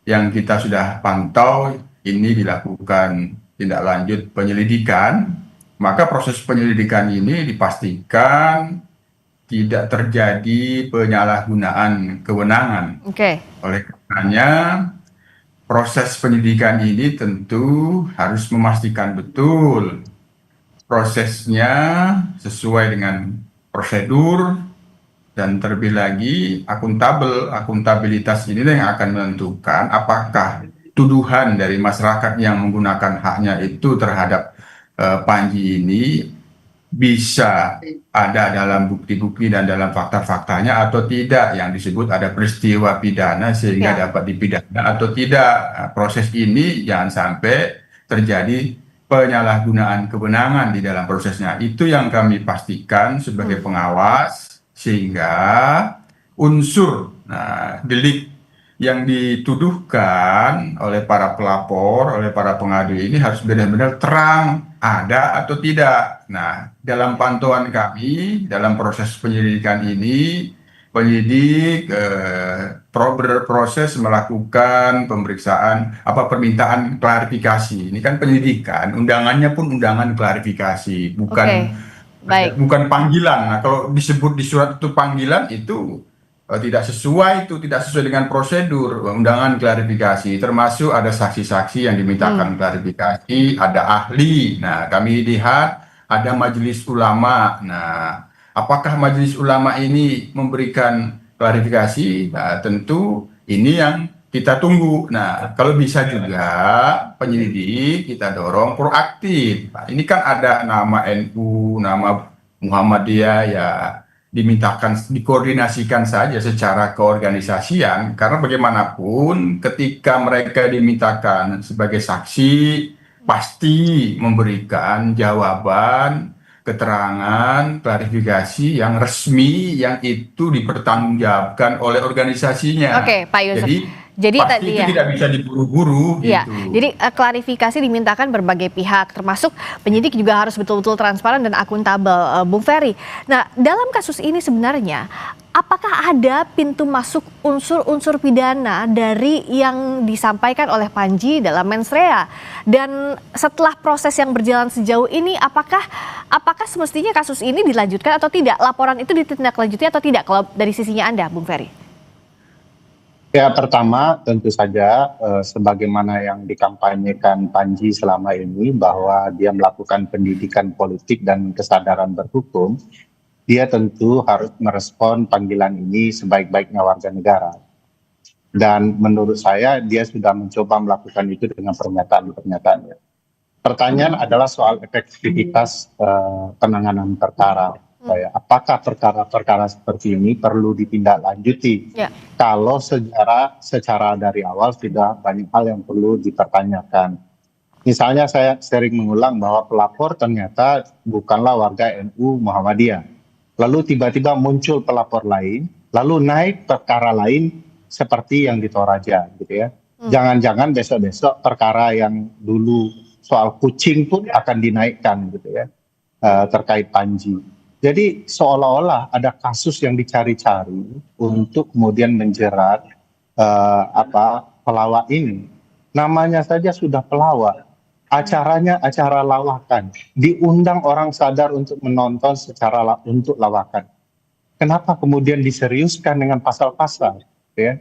yang kita sudah pantau, ini dilakukan tindak lanjut penyelidikan, maka proses penyelidikan ini dipastikan tidak terjadi penyalahgunaan kewenangan. Oleh karenanya, proses penyidikan ini tentu harus memastikan betul prosesnya sesuai dengan prosedur dan terlebih lagi akuntabilitas ini yang akan menentukan apakah tuduhan dari masyarakat yang menggunakan haknya itu terhadap Panji ini bisa ada dalam bukti-bukti dan dalam fakta-faktanya atau tidak, yang disebut ada peristiwa pidana sehingga dapat dipidana atau tidak. Nah, proses ini jangan sampai terjadi penyalahgunaan kewenangan di dalam prosesnya. Itu yang kami pastikan sebagai pengawas, sehingga unsur delik yang dituduhkan oleh para pelapor, oleh para pengadu ini harus benar-benar terang, ada atau tidak. Nah, dalam pantauan kami, dalam proses penyelidikan ini, penyidik berproses melakukan pemeriksaan, permintaan klarifikasi. Ini kan penyidikan, undangannya pun undangan klarifikasi, bukan bukan panggilan. Nah, kalau disebut di surat itu panggilan, itu tidak sesuai dengan prosedur undangan klarifikasi, termasuk ada saksi-saksi yang dimintakan klarifikasi, ada ahli. Nah, kami lihat ada majelis ulama. Nah, apakah majelis ulama ini memberikan klarifikasi? Nah, tentu ini yang kita tunggu. Nah, kalau bisa juga penyelidik kita dorong proaktif. Nah, ini kan ada nama NU, nama Muhammadiyah, ya dimintakan dikoordinasikan saja secara keorganisasian, karena bagaimanapun ketika mereka dimintakan sebagai saksi pasti memberikan jawaban, keterangan, klarifikasi yang resmi yang itu dipertanggungjawabkan oleh organisasinya. Oke, Pak Yusuf. Jadi pasti tadi itu tidak bisa diburu-buru ya, gitu. jadi klarifikasi dimintakan berbagai pihak, termasuk penyidik juga harus betul-betul transparan dan akuntabel, Bung Ferry. Nah, dalam kasus ini sebenarnya, apakah ada pintu masuk unsur-unsur pidana dari yang disampaikan oleh Panji dalam mens rea? Dan setelah proses yang berjalan sejauh ini, apakah semestinya kasus ini dilanjutkan atau tidak? Laporan itu ditindaklanjuti atau tidak kalau dari sisinya Anda, Bung Ferry? Ya, pertama tentu saja sebagaimana yang dikampanyekan Panji selama ini bahwa dia melakukan pendidikan politik dan kesadaran berhukum, dia tentu harus merespon panggilan ini sebaik-baiknya warga negara. Dan menurut saya dia sudah mencoba melakukan itu dengan pernyataan-pernyataannya. Pertanyaan adalah soal efektivitas penanganan perkara. Apakah perkara-perkara seperti ini perlu ditindaklanjuti? Ya. Kalau secara dari awal sudah banyak hal yang perlu dipertanyakan. Misalnya saya sering mengulang bahwa pelapor ternyata bukanlah warga NU Muhammadiyah. Lalu tiba-tiba muncul pelapor lain, lalu naik perkara lain seperti yang di Toraja, gitu ya. Jangan-jangan besok-besok perkara yang dulu soal kucing pun akan dinaikkan, gitu ya, terkait Panji. Jadi seolah-olah ada kasus yang dicari-cari untuk kemudian menjerat pelawak ini. Namanya saja sudah pelawak. Acaranya acara lawakan. Diundang orang sadar untuk menonton untuk lawakan. Kenapa kemudian diseriuskan dengan pasal-pasal? Ya?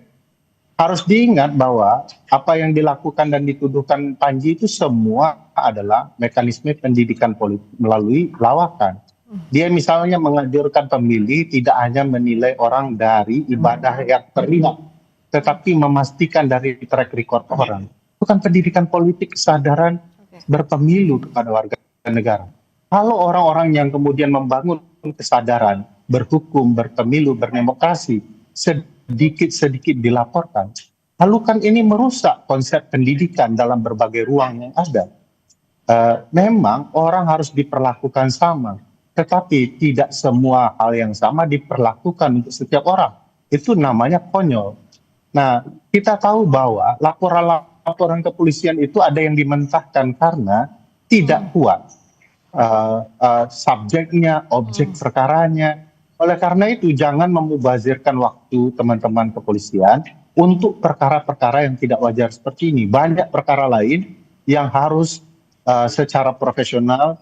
Harus diingat bahwa apa yang dilakukan dan dituduhkan Panji itu semua adalah mekanisme pendidikan politik melalui lawakan. Dia misalnya menganjurkan pemilih tidak hanya menilai orang dari ibadah yang terlihat, tetapi memastikan dari track record orang. Bukan pendidikan politik kesadaran berpemilu kepada warga negara. Kalau orang-orang yang kemudian membangun kesadaran berhukum, berpemilu, berdemokrasi, sedikit-sedikit dilaporkan, lalu kan ini merusak konsep pendidikan dalam berbagai ruang yang ada. Memang orang harus diperlakukan sama. Tetapi tidak semua hal yang sama diperlakukan untuk setiap orang. Itu namanya konyol. Nah, kita tahu bahwa laporan kepolisian itu ada yang dimentahkan karena tidak kuat subjeknya, objek perkaranya. Oleh karena itu, jangan memubazirkan waktu teman-teman kepolisian untuk perkara-perkara yang tidak wajar seperti ini. Banyak perkara lain yang harus secara profesional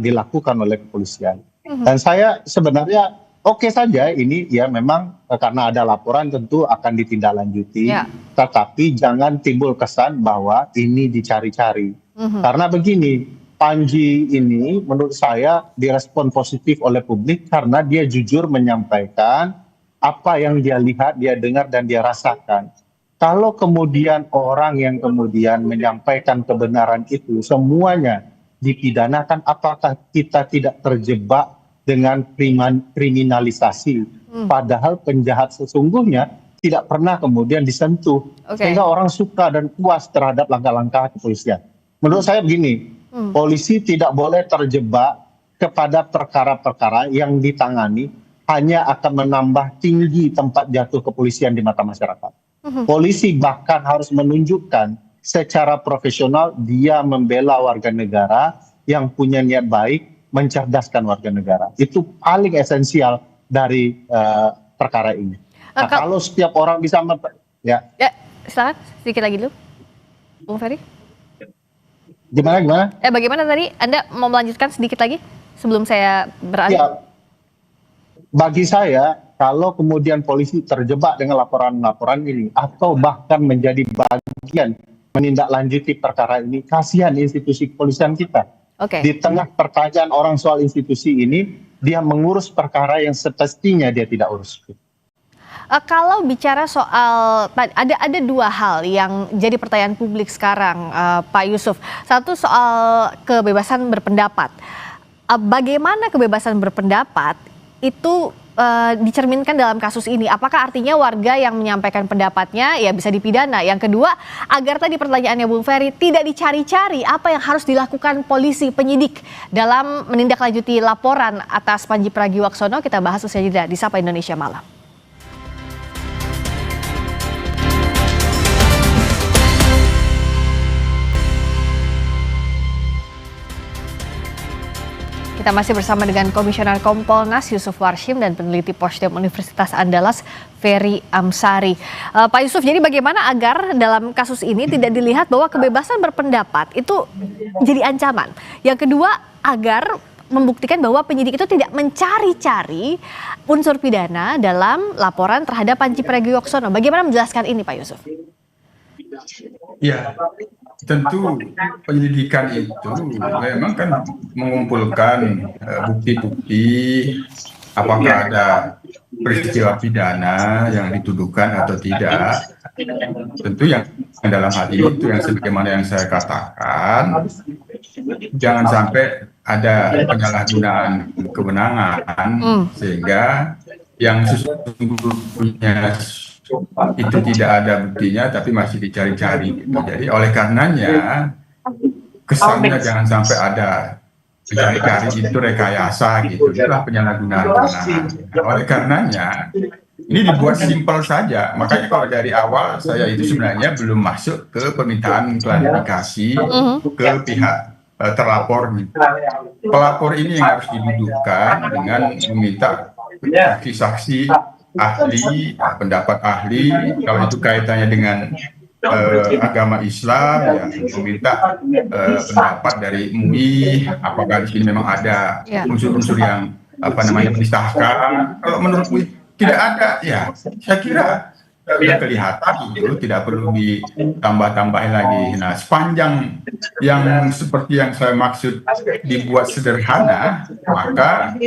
dilakukan oleh kepolisian. Dan saya sebenarnya oke saja ini ya memang karena ada laporan tentu akan ditindaklanjuti. Tetapi jangan timbul kesan bahwa ini dicari-cari. Karena begini, Panji ini menurut saya direspon positif oleh publik karena dia jujur menyampaikan apa yang dia lihat, dia dengar dan dia rasakan. Kalau kemudian orang yang kemudian menyampaikan kebenaran itu semuanya dipidanakan, apakah kita tidak terjebak dengan kriminalisasi? Padahal penjahat sesungguhnya tidak pernah kemudian disentuh. Sehingga orang suka dan puas terhadap langkah-langkah kepolisian. Menurut saya begini, polisi tidak boleh terjebak kepada perkara-perkara yang ditangani hanya akan menambah tinggi tempat jatuh kepolisian di mata masyarakat. Polisi bahkan harus menunjukkan secara profesional dia membela warga negara yang punya niat baik, mencerdaskan warga negara. Itu paling esensial dari perkara ini. Nah, kalau setiap orang bisa ya, silakan sedikit lagi dulu, Bung Ferry. Gimana? Bagaimana tadi? Anda mau melanjutkan sedikit lagi sebelum saya beralih? bagi saya, kalau kemudian polisi terjebak dengan laporan-laporan ini, atau bahkan menjadi bagian menindaklanjuti perkara ini, kasihan institusi kepolisian kita. Di tengah pertanyaan orang soal institusi ini, dia mengurus perkara yang semestinya dia tidak urus. Kalau bicara soal, ada dua hal yang jadi pertanyaan publik sekarang, Pak Yusuf. Satu soal kebebasan berpendapat. Bagaimana kebebasan berpendapat itu dicerminkan dalam kasus ini? Apakah artinya warga yang menyampaikan pendapatnya ya bisa dipidana? Yang kedua, agar tadi pertanyaannya Bung Ferry tidak dicari-cari, apa yang harus dilakukan polisi penyidik dalam menindaklanjuti laporan atas Panji Pragiwaksono? Kita bahas usai jeda di Sapa Indonesia Malam. Kita masih bersama dengan Komisioner Kompolnas Yusuf Warshim dan peneliti Posdem Universitas Andalas Ferry Amsari. Pak Yusuf, jadi bagaimana agar dalam kasus ini tidak dilihat bahwa kebebasan berpendapat itu jadi ancaman? Yang kedua, agar membuktikan bahwa penyidik itu tidak mencari-cari unsur pidana dalam laporan terhadap Panji Pragiwaksono. Bagaimana menjelaskan ini, Pak Yusuf? Ya, tentu penyelidikan itu memang kan mengumpulkan bukti-bukti apakah ada peristiwa pidana yang dituduhkan atau tidak. Tentu yang dalam hal ini itu yang sebagaimana yang saya katakan, jangan sampai ada penyalahgunaan kewenangan sehingga yang sesungguhnya itu tidak ada buktinya tapi masih dicari-cari gitu. Jadi oleh karenanya kesannya jangan sampai ada mencari-cari itu rekayasa gitu, itulah penyalahgunaan kewenangan. Oleh karenanya ini dibuat simpel saja. Makanya kalau dari awal saya itu sebenarnya belum masuk ke permintaan klarifikasi ke pihak terlapor. Pelapor ini yang harus didudukkan dengan meminta saksi-saksi ahli, pendapat ahli, kalau itu kaitannya dengan agama Islam, ya meminta pendapat dari MUI, apakah di sini memang ada unsur-unsur yang menistahkan. Kalau menurut MUI tidak ada, ya saya kira sudah kelihatan itu tidak perlu ditambah-tambahin lagi. Nah, sepanjang yang seperti yang saya maksud dibuat sederhana, maka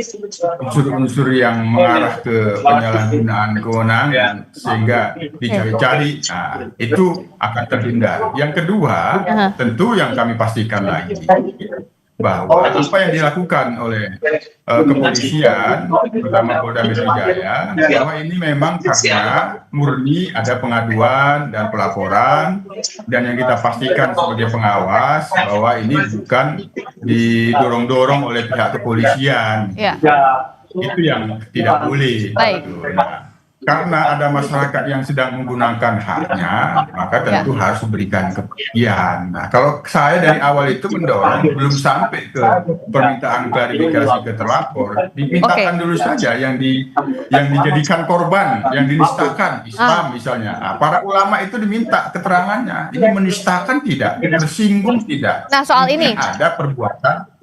unsur-unsur yang mengarah ke penyalahgunaan kewenangan sehingga dicari-cari, nah, itu akan terhindar. Yang kedua, tentu yang kami pastikan lagi bahwa apa yang dilakukan oleh kepolisian, terutama Polda Metro Jaya, bahwa ini memang karena murni ada pengaduan dan pelaporan, dan yang kita pastikan sebagai pengawas bahwa ini bukan didorong-dorong oleh pihak kepolisian. Itu yang tidak boleh. Nah, karena ada masyarakat yang sedang menggunakan haknya, maka tentu harus diberikan kepastian. Nah, kalau saya dari awal itu mendorong belum sampai ke permintaan klarifikasi ke terlapor, dimintakan dulu saja yang dijadikan korban, yang dinistakan Islam misalnya. Nah, para ulama itu diminta keterangannya. Ini menistakan tidak, tersinggung tidak. Nah, soal ini ada perbuatan.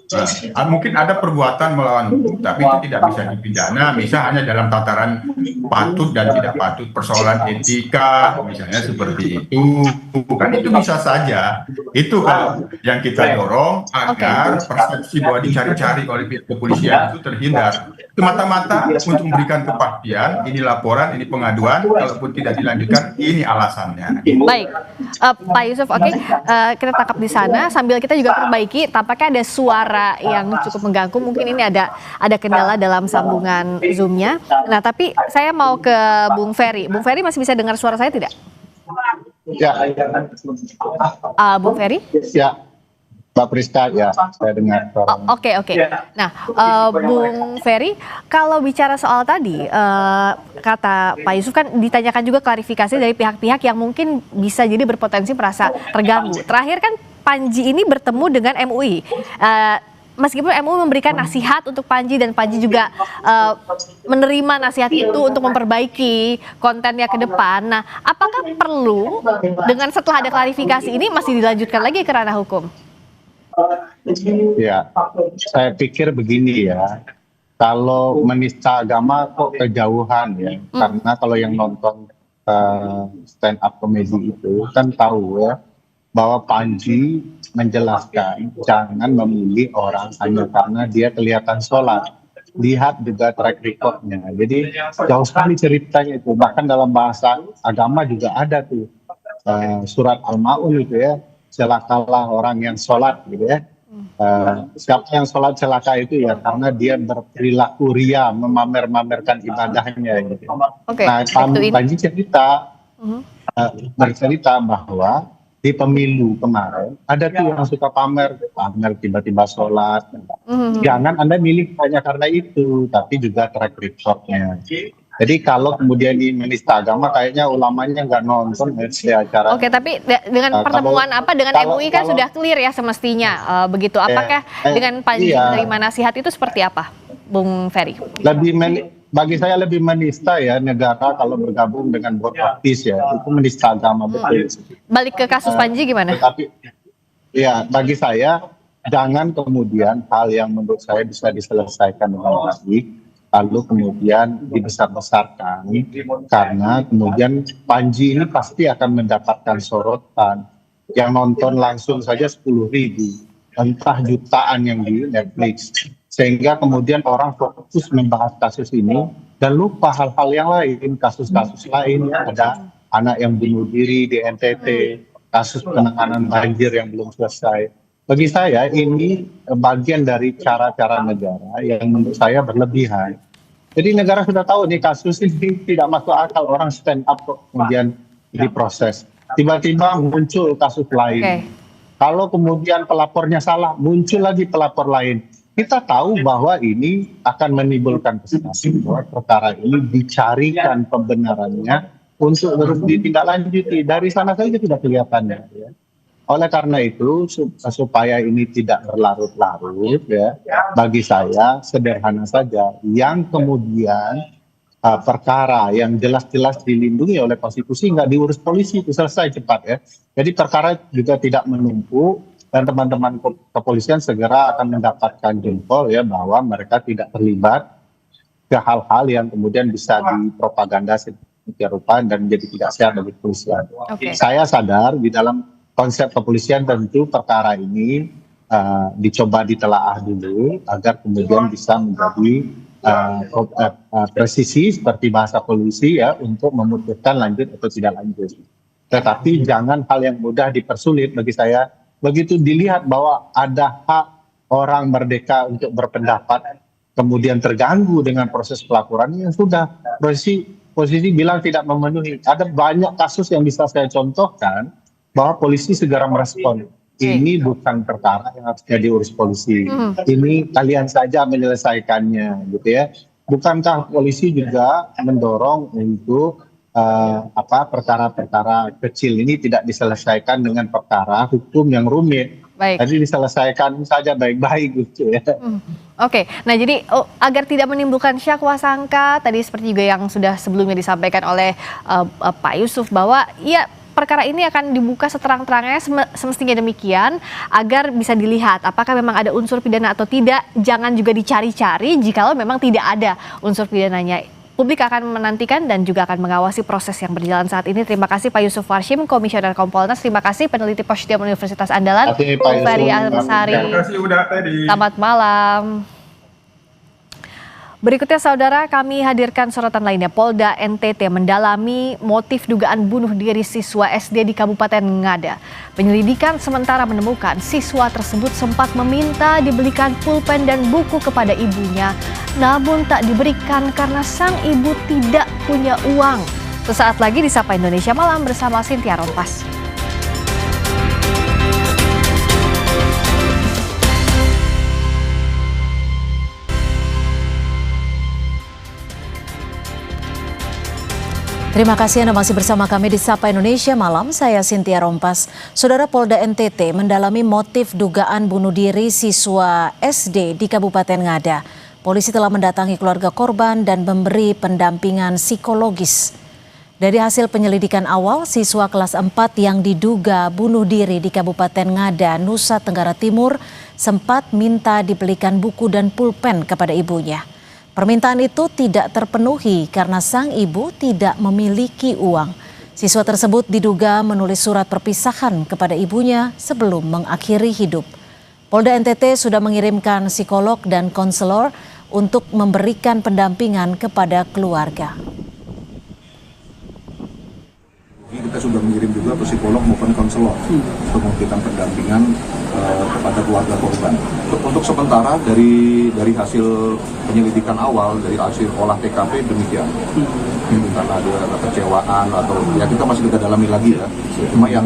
Mungkin ada perbuatan melawan hukum, tapi itu tidak bisa dipidana, misalnya dalam tataran patut dan tidak patut, persoalan etika, misalnya seperti itu. Bukan itu bisa saja. Itu kalau yang kita dorong agar persepsi bahwa dicari-cari oleh pihak kepolisian itu terhindar. Semata-mata untuk memberikan kepastian, ini laporan, ini pengaduan, kalaupun tidak dilanjutkan, ini alasannya. Baik, Pak Yusuf, kita tangkap di sana sambil kita juga perbaiki. Tampaknya ada suara yang cukup mengganggu. Mungkin ini ada kendala dalam sambungan Zoom-nya. Nah, tapi saya mau ke Bung Ferry. Bung Ferry masih bisa dengar suara saya tidak? Ya. Bung Ferry? Ya. Mbak Priska, ya, saya dengar. Oke. Nah, Bung Ferry, kalau bicara soal tadi, kata Pak Yusuf kan ditanyakan juga klarifikasi dari pihak-pihak yang mungkin bisa jadi berpotensi merasa terganggu. Terakhir kan Panji ini bertemu dengan MUI. Meskipun MUI memberikan nasihat untuk Panji dan Panji juga menerima nasihat itu untuk memperbaiki kontennya ke depan. Nah, apakah perlu dengan setelah ada klarifikasi ini masih dilanjutkan lagi ke ranah hukum? Ya, saya pikir begini ya, Kalau menista agama kok kejauhan ya, karena kalau yang nonton stand up comedy itu kan tahu ya bahwa Panji menjelaskan jangan memilih orang hanya karena dia kelihatan sholat. Lihat juga track recordnya. Jadi jauh sekali ceritanya itu. Bahkan dalam bahasa agama juga ada tuh surat Al-Maun itu ya, celakalah orang yang sholat gitu ya. Siapa yang sholat celaka itu ya karena dia berperilaku ria, memamer-mamerkan ibadahnya gitu. Nah, Panji bercerita bahwa di pemilu kemarin ada tuh yang suka pamer tiba-tiba sholat. Jangan Anda milih hanya karena itu, tapi juga track recordnya. Jadi kalau kemudian di menista agama kayaknya ulamanya nggak nonton acara. Oke, tapi dengan pertemuan dengan MUI kan sudah clear ya semestinya begitu. Apakah dengan Panji menerima nasihat itu seperti apa, Bung Ferry? Bagi saya lebih menista ya negara kalau bergabung dengan board of peace ya, itu menista agama betul. Balik ke kasus Panji gimana? Tetapi ya bagi saya jangan kemudian hal yang menurut saya bisa diselesaikan dengan baik lalu kemudian dibesar-besarkan, karena kemudian Panji ini pasti akan mendapatkan sorotan. Yang nonton langsung saja 10.000, entah jutaan yang di Netflix, sehingga kemudian orang fokus membahas kasus ini dan lupa hal-hal yang lain, kasus-kasus lain. Ada anak yang bunuh diri di NTT, kasus penanganan banjir yang belum selesai. Bagi saya ini bagian dari cara-cara negara yang menurut saya berlebihan. Jadi negara sudah tahu nih kasus ini tidak masuk akal, orang stand up kemudian diproses. Tiba-tiba muncul kasus lain. Kalau kemudian pelapornya salah, muncul lagi pelapor lain. Kita tahu bahwa ini akan menimbulkan kesan bahwa perkara ini dicarikan pembenarannya untuk terus ditindaklanjuti. Dari sana saja tidak kelihatannya. Ya. Oleh karena itu supaya ini tidak berlarut-larut ya, bagi saya sederhana saja, yang kemudian perkara yang jelas-jelas dilindungi oleh konstitusi nggak diurus polisi, itu selesai cepat ya. Jadi perkara juga tidak menumpuk dan teman-teman kepolisian segera akan mendapatkan jempol ya bahwa mereka tidak terlibat ke hal-hal yang kemudian bisa dipropaganda sedemikian rupa dan menjadi tidak sehat bagi kepolisian. Saya sadar di dalam konsep kepolisian tentu perkara ini dicoba ditelaah dulu agar kemudian bisa menjadi presisi seperti bahasa polisi ya untuk memutuskan lanjut atau tidak lanjut. Tetapi jangan hal yang mudah dipersulit bagi saya. Begitu dilihat bahwa ada hak orang merdeka untuk berpendapat kemudian terganggu dengan proses pelaporan, yang sudah posisi bilang tidak memenuhi. Ada banyak kasus yang bisa saya contohkan bahwa polisi segera merespon. Ini bukan perkara yang harusnya diurus polisi. Ini kalian saja menyelesaikannya, gitu ya. Bukankah polisi juga mendorong untuk perkara-perkara kecil ini tidak diselesaikan dengan perkara hukum yang rumit. Jadi diselesaikan saja baik-baik, gitu ya. Oke, nah jadi agar tidak menimbulkan syakwa sangka, tadi seperti juga yang sudah sebelumnya disampaikan oleh Pak Yusuf bahwa ya perkara ini akan dibuka seterang-terangnya semestinya demikian agar bisa dilihat apakah memang ada unsur pidana atau tidak. Jangan juga dicari-cari jikalau memang tidak ada unsur pidananya. Publik akan menantikan dan juga akan mengawasi proses yang berjalan saat ini. Terima kasih Pak Yusuf Warshim, Komisioner Kompolnas. Terima kasih peneliti Posdiam Universitas Andalan, Ferry Almasari. Selamat malam. Berikutnya saudara, kami hadirkan sorotan lainnya. Polda NTT mendalami motif dugaan bunuh diri siswa SD di Kabupaten Ngada. Penyelidikan sementara menemukan siswa tersebut sempat meminta dibelikan pulpen dan buku kepada ibunya, namun tak diberikan karena sang ibu tidak punya uang. Sesaat lagi di Sapa Indonesia Malam bersama Cynthia Rompas. Terima kasih Anda masih bersama kami di Sapa Indonesia Malam, saya Cynthia Rompas. Saudara, Polda NTT mendalami motif dugaan bunuh diri siswa SD di Kabupaten Ngada. Polisi telah mendatangi keluarga korban dan memberi pendampingan psikologis. Dari hasil penyelidikan awal, siswa kelas 4 yang diduga bunuh diri di Kabupaten Ngada, Nusa Tenggara Timur sempat minta dibelikan buku dan pulpen kepada ibunya. Permintaan itu tidak terpenuhi karena sang ibu tidak memiliki uang. Siswa tersebut diduga menulis surat perpisahan kepada ibunya sebelum mengakhiri hidup. Polda NTT sudah mengirimkan psikolog dan konselor untuk memberikan pendampingan kepada keluarga. Kita sudah mengirim juga psikolog maupun konselor untuk memberikan pendampingan kepada keluarga korban. Untuk sementara dari hasil penyelidikan awal, dari hasil olah TKP demikian. Karena ada kekecewaan atau ya kita masih kita dalami lagi ya. Cuma yang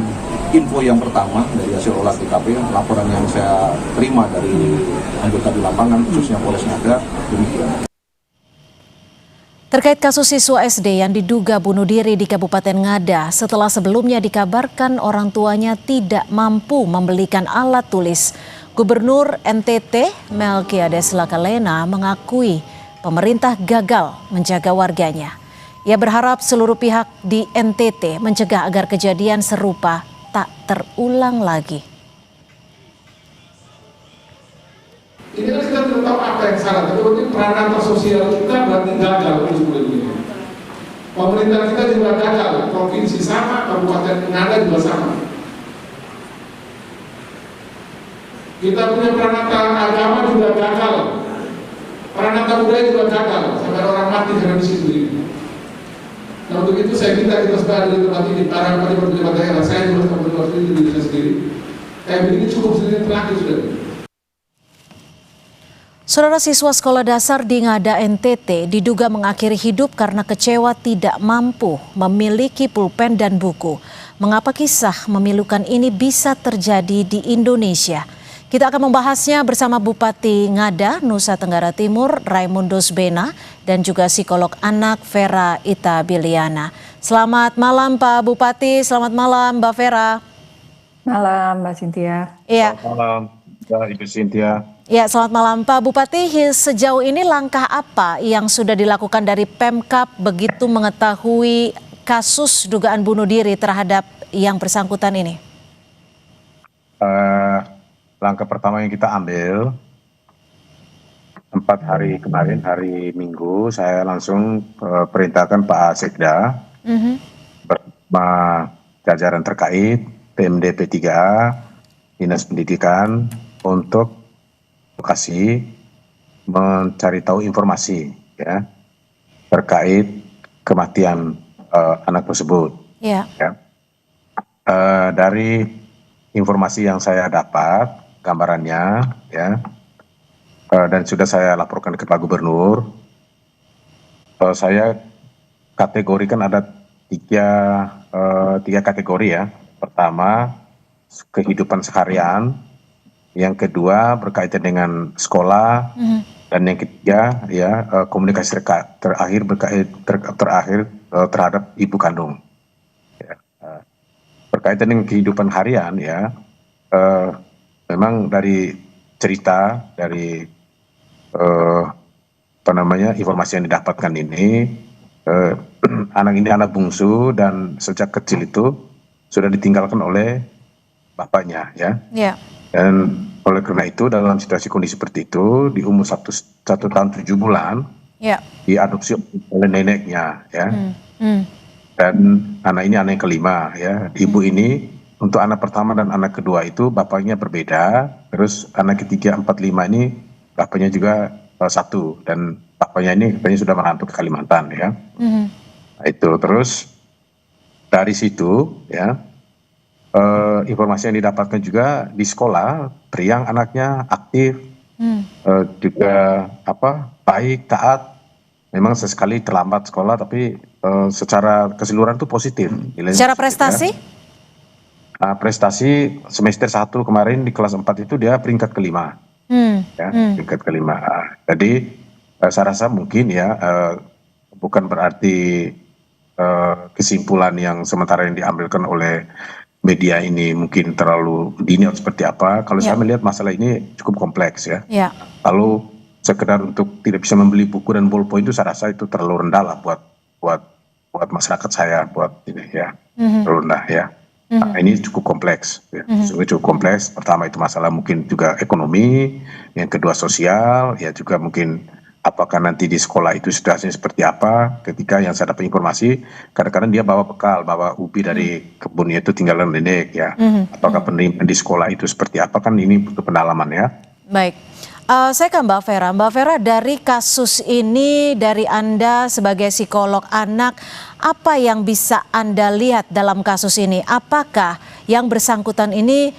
info yang pertama dari hasil olah TKP, laporan yang saya terima dari anggota di lapangan khususnya Polres Ngada demikian. Terkait kasus siswa SD yang diduga bunuh diri di Kabupaten Ngada setelah sebelumnya dikabarkan orang tuanya tidak mampu membelikan alat tulis, Gubernur NTT Melkiades Lakalena mengakui pemerintah gagal menjaga warganya. Ia berharap seluruh pihak di NTT mencegah agar kejadian serupa tak terulang lagi. Ini kan kita tidak tahu apa yang salah, tapi berarti peranata sosial kita berarti gagal ini. Pemerintah kita juga gagal, provinsi sama, Kabupaten Ngada juga sama. Kita punya peranata agama juga gagal, peranata budaya juga gagal, sampai orang mati karena di situ ini. Nah untuk itu saya minta kita sebagai di tempat ini, para pejabat daerah, saya juga sebagai pejabat diri saya sendiri, kayak begini cukup sendiri terakhir sudah. Saudara, siswa sekolah dasar di Ngada NTT diduga mengakhiri hidup karena kecewa tidak mampu memiliki pulpen dan buku. Mengapa kisah memilukan ini bisa terjadi di Indonesia? Kita akan membahasnya bersama Bupati Ngada, Nusa Tenggara Timur, Raimundos Bena, dan juga psikolog anak Vera Itabiliana. Selamat malam Pak Bupati, selamat malam Mbak Vera. Malam Mbak Cynthia. Iya. Selamat malam Ibu Cynthia. Ya, selamat malam Pak Bupati. Sejauh ini langkah apa yang sudah dilakukan dari Pemkab begitu mengetahui kasus dugaan bunuh diri terhadap yang bersangkutan ini? Langkah pertama yang kita ambil 4 hari kemarin, hari Minggu, saya langsung perintahkan Pak Sekda bersama jajaran terkait, PMD P3A, Dinas Pendidikan untuk lokasi mencari tahu informasi ya terkait kematian anak tersebut. Ya. Dari informasi yang saya dapat, gambarannya ya, dan sudah saya laporkan ke Pak Gubernur. Saya kategorikan ada tiga kategori ya. Pertama, kehidupan seharian. Yang kedua berkaitan dengan sekolah, dan yang ketiga ya komunikasi terakhir terhadap ibu kandung. Ya, berkaitan dengan kehidupan harian ya, memang dari cerita dari informasi yang didapatkan ini, anak ini anak bungsu dan sejak kecil itu sudah ditinggalkan oleh bapaknya ya. Yeah. Dan oleh karena itu dalam situasi kondisi seperti itu di umur 1 tahun 7 bulan diadopsi oleh neneknya ya. Dan anak ini anak yang kelima ya. Ibu ini untuk anak pertama dan anak kedua itu bapaknya berbeda. Terus anak ketiga 4, 5 ini bapaknya juga satu, dan bapaknya ini katanya sudah merantau ke Kalimantan ya. Nah, itu terus dari situ ya. Informasi yang didapatkan juga di sekolah, Priang anaknya aktif, juga baik, taat. Memang sesekali terlambat sekolah, tapi secara keseluruhan itu positif. Secara prestasi? Ya. Prestasi semester 1 kemarin di kelas 4 itu dia peringkat kelima. Ya, peringkat kelima. Jadi saya rasa mungkin ya bukan berarti kesimpulan yang sementara yang diambilkan oleh media ini mungkin terlalu dini atau seperti apa. Kalau saya melihat masalah ini cukup kompleks ya. Kalau sekedar untuk tidak bisa membeli buku dan ballpoint itu saya rasa itu terlalu rendah lah buat masyarakat saya, buat ini ya, terlalu rendah ya. Nah, ini cukup kompleks ya. Cukup kompleks. Pertama itu masalah mungkin juga ekonomi, yang kedua sosial, ya juga mungkin apakah nanti di sekolah itu situasinya seperti apa. Ketika yang saya dapat informasi, kadang-kadang dia bawa bekal, bawa ubi dari kebunnya itu tinggalan nenek ya. Apakah penerimaan di sekolah itu seperti apa, kan ini butuh pendalaman ya. Baik, saya ke Mbak Vera. Mbak Vera, dari kasus ini, dari Anda sebagai psikolog anak, apa yang bisa Anda lihat dalam kasus ini? Apakah yang bersangkutan ini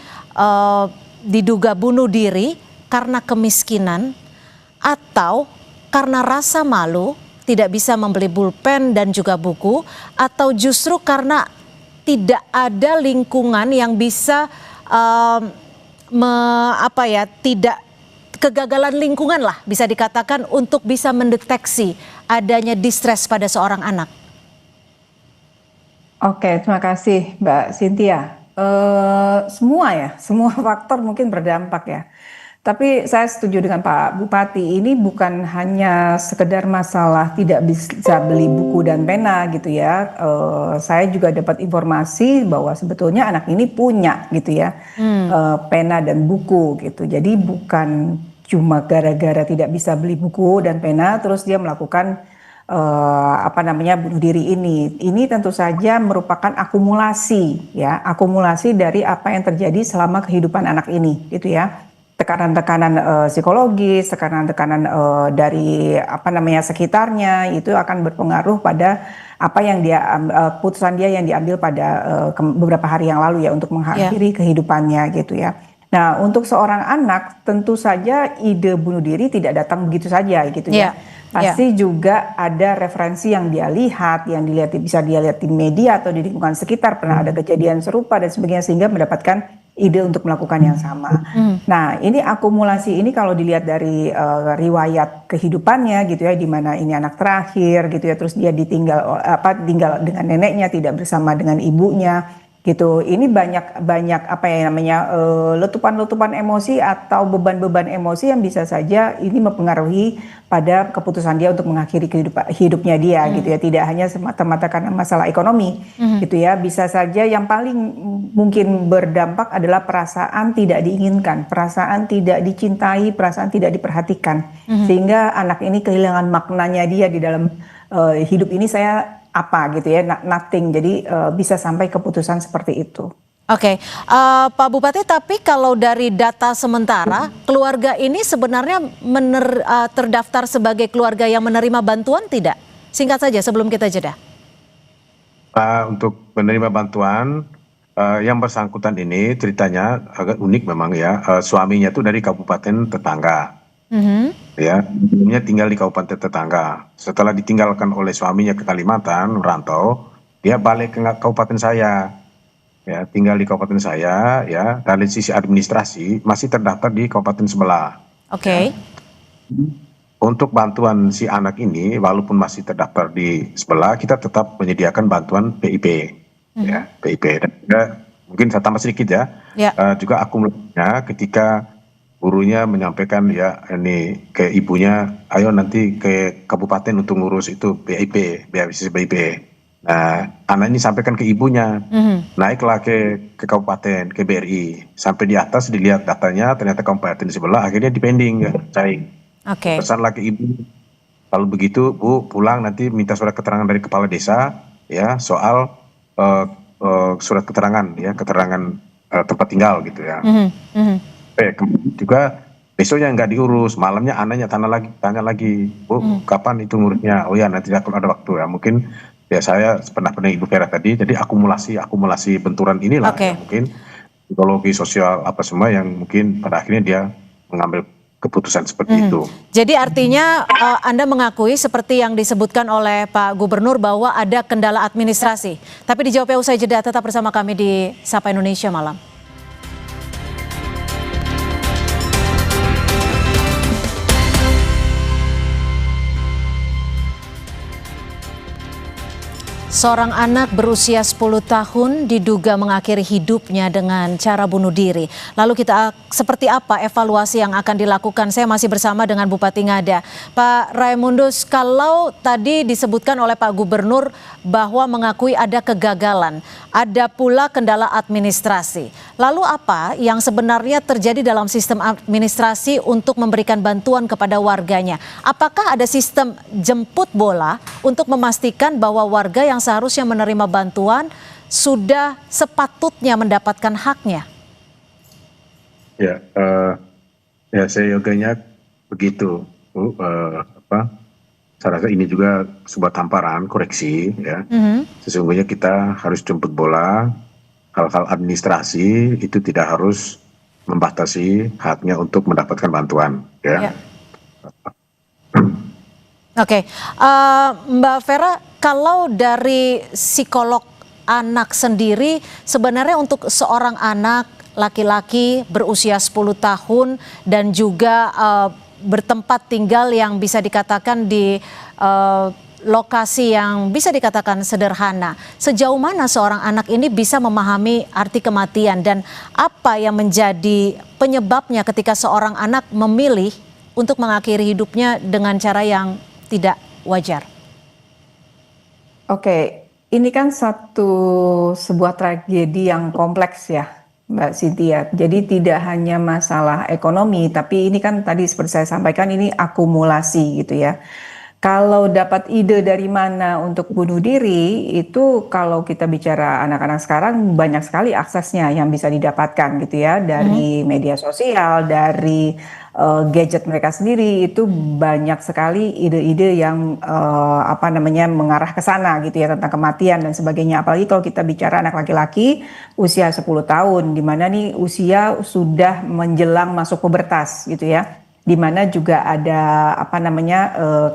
diduga bunuh diri karena kemiskinan, atau karena rasa malu tidak bisa membeli pulpen dan juga buku, atau justru karena tidak ada lingkungan yang bisa tidak kegagalan lingkungan lah bisa dikatakan untuk bisa mendeteksi adanya distres pada seorang anak? Oke, terima kasih Mbak Cynthia. Semua faktor mungkin berdampak ya. Tapi saya setuju dengan Pak Bupati, ini bukan hanya sekedar masalah tidak bisa beli buku dan pena gitu ya. Saya juga dapat informasi bahwa sebetulnya anak ini punya gitu ya, pena dan buku gitu. Jadi bukan cuma gara-gara tidak bisa beli buku dan pena terus dia melakukan bunuh diri ini. Ini tentu saja merupakan akumulasi dari apa yang terjadi selama kehidupan anak ini gitu ya. Tekanan-tekanan psikologis, tekanan-tekanan dari sekitarnya itu akan berpengaruh pada apa yang keputusan dia yang diambil pada beberapa hari yang lalu ya untuk mengakhiri kehidupannya gitu ya. Nah, untuk seorang anak tentu saja ide bunuh diri tidak datang begitu saja gitu ya. Pasti juga ada referensi yang dia lihat, bisa dia lihat di media atau di lingkungan sekitar, pernah ada kejadian serupa dan sebagainya sehingga mendapatkan ide untuk melakukan yang sama. Nah, ini akumulasi ini kalau dilihat dari riwayat kehidupannya gitu ya, di mana ini anak terakhir gitu ya, terus dia tinggal dengan neneknya, tidak bersama dengan ibunya gitu. Ini banyak letupan-letupan emosi atau beban-beban emosi yang bisa saja ini mempengaruhi pada keputusan dia untuk mengakhiri hidupnya dia gitu ya. Tidak hanya semata-mata karena masalah ekonomi gitu ya. Bisa saja yang paling mungkin berdampak adalah perasaan tidak diinginkan, perasaan tidak dicintai, perasaan tidak diperhatikan. Sehingga anak ini kehilangan maknanya dia di dalam hidup ini, saya gitu ya, nothing. Jadi bisa sampai keputusan seperti itu. Oke, Pak Bupati, tapi kalau dari data sementara, keluarga ini sebenarnya terdaftar sebagai keluarga yang menerima bantuan tidak? Singkat saja sebelum kita jeda. Untuk menerima bantuan, yang bersangkutan ini ceritanya agak unik memang ya. Suaminya itu dari kabupaten tetangga. Ya, sebelumnya tinggal di kabupaten tetangga. Setelah ditinggalkan oleh suaminya ke Kalimantan, merantau, dia balik ke kabupaten saya. Ya, tinggal di kabupaten saya, ya. Dari sisi administrasi masih terdaftar di kabupaten sebelah. Oke. Untuk bantuan si anak ini, walaupun masih terdaftar di sebelah, kita tetap menyediakan bantuan PIP, ya, PIP. Dan juga, mungkin saya tambah sedikit ya. Juga akumulasinya ketika gurunya menyampaikan ya ini ke ibunya, ayo nanti ke kabupaten untuk ngurus itu BIP, beasiswa BIP. Nah, anak ini sampaikan ke ibunya, naiklah ke kabupaten, ke BRI, sampai di atas dilihat datanya, ternyata kabupaten sebelah, akhirnya dipending, cair. Pesanlah ke ibu, kalau begitu Bu pulang nanti minta surat keterangan dari kepala desa ya soal surat keterangan ya, keterangan tempat tinggal gitu ya. Kemudian juga besoknya nggak diurus, malamnya anaknya tanya lagi, Bu, kapan itu ngurusnya? Oh ya, nanti kalau ada waktu ya. Mungkin ya saya pernah Ibu Vera tadi, jadi akumulasi benturan inilah ya, mungkin psikologi sosial apa semua yang mungkin pada akhirnya dia mengambil keputusan seperti itu. Jadi artinya Anda mengakui seperti yang disebutkan oleh Pak Gubernur bahwa ada kendala administrasi. Tapi dijawabnya usai jeda, tetap bersama kami di Sapa Indonesia Malam. Seorang anak berusia 10 tahun diduga mengakhiri hidupnya dengan cara bunuh diri. Lalu seperti apa evaluasi yang akan dilakukan? Saya masih bersama dengan Bupati Ngada. Pak Raimundus, kalau tadi disebutkan oleh Pak Gubernur bahwa mengakui ada kegagalan, ada pula kendala administrasi. Lalu apa yang sebenarnya terjadi dalam sistem administrasi untuk memberikan bantuan kepada warganya? Apakah ada sistem jemput bola untuk memastikan bahwa warga yang seharusnya menerima bantuan sudah sepatutnya mendapatkan haknya? Ya, saya yoganya begitu, Bu. Saya rasa ini juga sebuah tamparan koreksi, ya. Sesungguhnya kita harus jemput bola. Hal-hal administrasi itu tidak harus membatasi haknya untuk mendapatkan bantuan, ya. Oke, Mbak Vera, kalau dari psikolog anak sendiri, sebenarnya untuk seorang anak laki-laki berusia 10 tahun dan juga bertempat tinggal yang bisa dikatakan di lokasi yang bisa dikatakan sederhana, sejauh mana seorang anak ini bisa memahami arti kematian dan apa yang menjadi penyebabnya ketika seorang anak memilih untuk mengakhiri hidupnya dengan cara yang tidak wajar? Oke, ini kan sebuah tragedi yang kompleks ya, Mbak Cynthia. Jadi tidak hanya masalah ekonomi, tapi ini kan tadi seperti saya sampaikan ini akumulasi gitu ya. Kalau dapat ide dari mana untuk bunuh diri, itu kalau kita bicara anak-anak sekarang banyak sekali aksesnya yang bisa didapatkan gitu ya, dari media sosial, dari gadget mereka sendiri, itu banyak sekali ide-ide yang mengarah ke sana gitu ya, tentang kematian dan sebagainya. Apalagi kalau kita bicara anak laki-laki usia 10 tahun, di mana nih usia sudah menjelang masuk pubertas gitu ya, di mana juga ada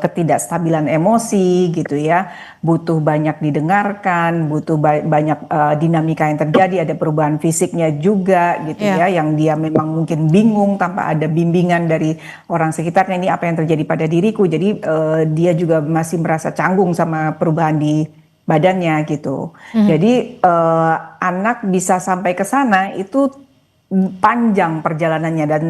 ketidakstabilan emosi gitu ya, butuh banyak didengarkan, butuh banyak dinamika yang terjadi, ada perubahan fisiknya juga gitu ya, yang dia memang mungkin bingung tanpa ada bimbingan dari orang sekitarnya, ini apa yang terjadi pada diriku. Jadi dia juga masih merasa canggung sama perubahan di badannya gitu. Jadi anak bisa sampai ke sana itu panjang perjalanannya, dan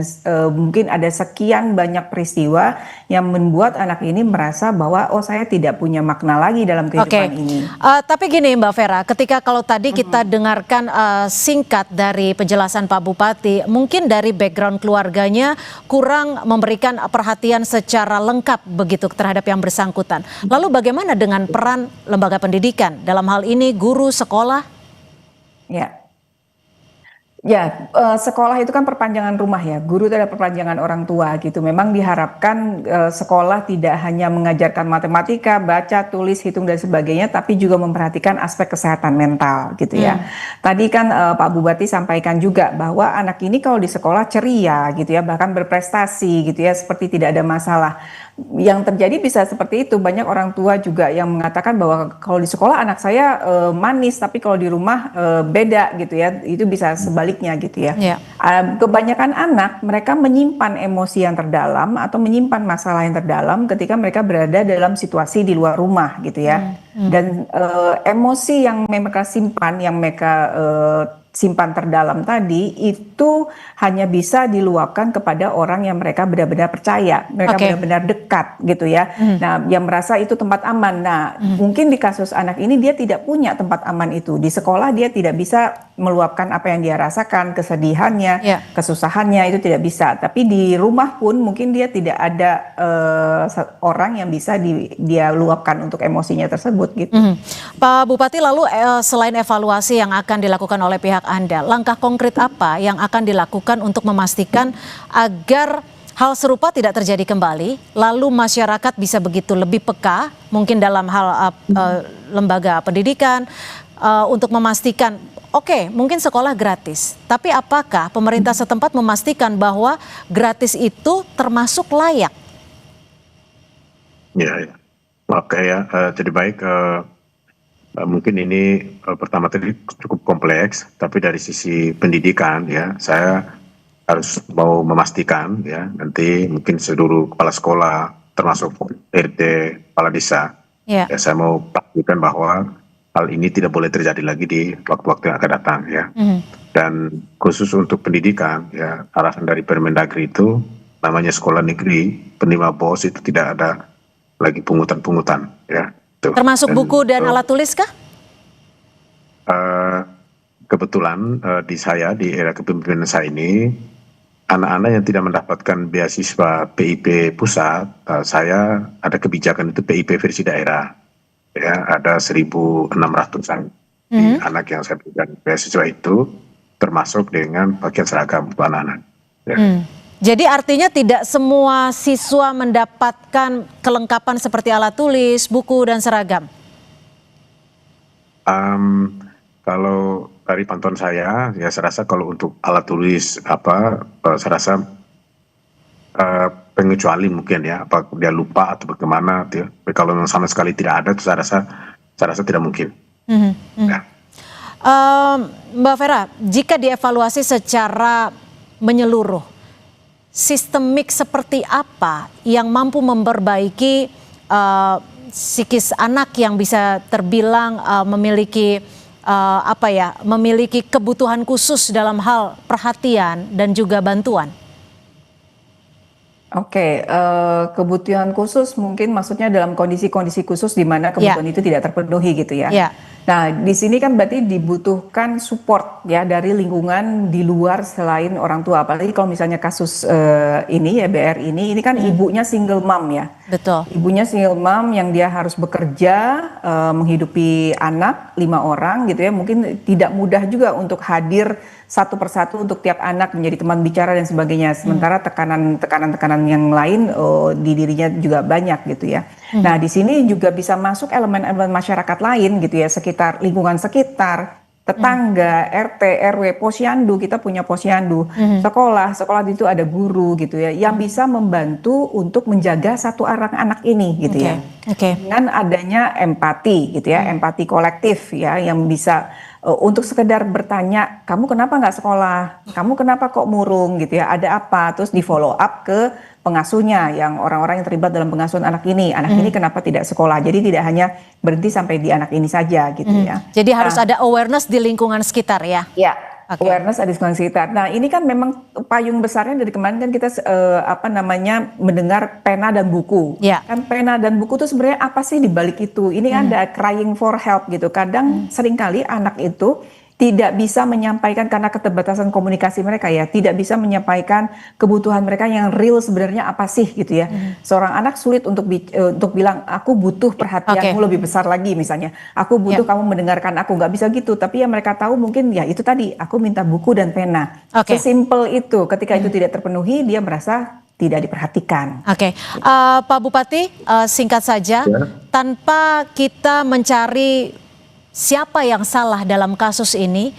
mungkin ada sekian banyak peristiwa yang membuat anak ini merasa bahwa saya tidak punya makna lagi dalam kehidupan ini. Tapi gini Mbak Vera, ketika kalau tadi kita dengarkan singkat dari penjelasan Pak Bupati, mungkin dari background keluarganya kurang memberikan perhatian secara lengkap begitu terhadap yang bersangkutan. Lalu bagaimana dengan peran lembaga pendidikan dalam hal ini, guru, sekolah? Ya, sekolah itu kan perpanjangan rumah ya, guru itu adalah perpanjangan orang tua gitu. Memang diharapkan sekolah tidak hanya mengajarkan matematika, baca, tulis, hitung dan sebagainya, tapi juga memperhatikan aspek kesehatan mental gitu ya. Tadi kan Pak Bupati sampaikan juga bahwa anak ini kalau di sekolah ceria gitu ya, bahkan berprestasi gitu ya, seperti tidak ada masalah. Yang terjadi bisa seperti itu. Banyak orang tua juga yang mengatakan bahwa kalau di sekolah anak saya manis, tapi kalau di rumah beda gitu ya. Itu bisa sebaliknya gitu ya. Kebanyakan anak mereka menyimpan emosi yang terdalam atau menyimpan masalah yang terdalam ketika mereka berada dalam situasi di luar rumah gitu ya. Dan emosi yang mereka simpan, yang mereka simpan terdalam tadi itu hanya bisa diluapkan kepada orang yang mereka benar-benar percaya, mereka benar-benar dekat gitu ya. Nah, yang merasa itu tempat aman. Nah, mungkin di kasus anak ini dia tidak punya tempat aman itu. Di sekolah dia tidak bisa meluapkan apa yang dia rasakan, kesedihannya, kesusahannya, itu tidak bisa. Tapi di rumah pun mungkin dia tidak ada orang yang bisa dia luapkan untuk emosinya tersebut gitu. Pak Bupati, lalu selain evaluasi yang akan dilakukan oleh pihak Anda, langkah konkret apa yang akan dilakukan untuk memastikan agar hal serupa tidak terjadi kembali, lalu masyarakat bisa begitu lebih peka, mungkin dalam hal lembaga pendidikan, untuk memastikan, mungkin sekolah gratis, tapi apakah pemerintah setempat memastikan bahwa gratis itu termasuk layak? Jadi baik. Mungkin ini pertama tadi cukup kompleks, tapi dari sisi pendidikan ya, saya harus mau memastikan ya, nanti mungkin seluruh kepala sekolah termasuk RT, kepala desa, ya saya mau pastikan bahwa hal ini tidak boleh terjadi lagi di waktu-waktu yang akan datang ya. Dan khusus untuk pendidikan ya, arahan dari Permendagri itu namanya sekolah negeri penerima BOS itu tidak ada lagi pungutan-pungutan ya. Tuh. Termasuk buku dan alat tulis kah? Kebetulan di era kepemimpinan saya ini, anak-anak yang tidak mendapatkan beasiswa PIP pusat, saya ada kebijakan itu PIP versi daerah. Ya, ada 1.600-an anak yang saya berikan beasiswa itu, termasuk dengan pakaian seragam untuk anak-anak. Ya. Jadi artinya tidak semua siswa mendapatkan kelengkapan seperti alat tulis, buku, dan seragam? Kalau dari pantauan saya, ya saya rasa kalau untuk alat tulis saya rasa pengecuali mungkin ya, apa dia lupa atau bagaimana, ya. Tapi kalau yang sama sekali tidak ada, itu saya rasa tidak mungkin. Ya. Mbak Vera, jika dievaluasi secara menyeluruh, sistemik seperti apa yang mampu memperbaiki psikis anak yang bisa terbilang memiliki memiliki kebutuhan khusus dalam hal perhatian dan juga bantuan? Oke, kebutuhan khusus mungkin maksudnya dalam kondisi-kondisi khusus di mana kebutuhan itu tidak terpenuhi gitu ya. Nah, di sini kan berarti dibutuhkan support ya dari lingkungan di luar selain orang tua. Apalagi kalau misalnya kasus ini ya BR ini kan ibunya single mom ya. Betul. Ibunya single mom yang dia harus bekerja menghidupi anak 5 orang gitu ya. Mungkin tidak mudah juga untuk hadir satu persatu untuk tiap anak menjadi teman bicara dan sebagainya. Sementara tekanan-tekanan yang lain di dirinya juga banyak gitu ya. Nah, di sini juga bisa masuk elemen-elemen masyarakat lain gitu ya, sekitar lingkungan sekitar, tetangga, RT, RW, posyandu, kita punya posyandu, sekolah itu ada guru gitu ya, yang bisa membantu untuk menjaga satu anak ini gitu ya. Dengan adanya empati gitu ya, empati kolektif ya, yang bisa untuk sekedar bertanya, kamu kenapa nggak sekolah? Kamu kenapa kok murung gitu ya? Ada apa? Terus di follow up ke pengasuhnya, yang orang-orang yang terlibat dalam pengasuhan anak ini. Anak ini kenapa tidak sekolah? Jadi tidak hanya berhenti sampai di anak ini saja gitu ya. Jadi harus ada awareness di lingkungan sekitar ya? Ya. Awareness ada di lingkungan sekitar. Nah, ini kan memang payung besarnya dari kemarin kan kita mendengar pena dan buku. Kan pena dan buku itu sebenarnya apa sih di balik itu? Ini ada crying for help gitu. Kadang seringkali anak itu tidak bisa menyampaikan karena keterbatasan komunikasi mereka ya, tidak bisa menyampaikan kebutuhan mereka yang real sebenarnya apa sih gitu ya. Seorang anak sulit untuk bilang aku butuh perhatianmu lebih besar lagi misalnya. Aku butuh kamu mendengarkan aku, nggak bisa gitu. Tapi yang mereka tahu mungkin ya itu tadi, aku minta buku dan pena. Sesimpel itu. Ketika itu tidak terpenuhi, dia merasa tidak diperhatikan. Pak Bupati, singkat saja, tanpa kita mencari siapa yang salah dalam kasus ini,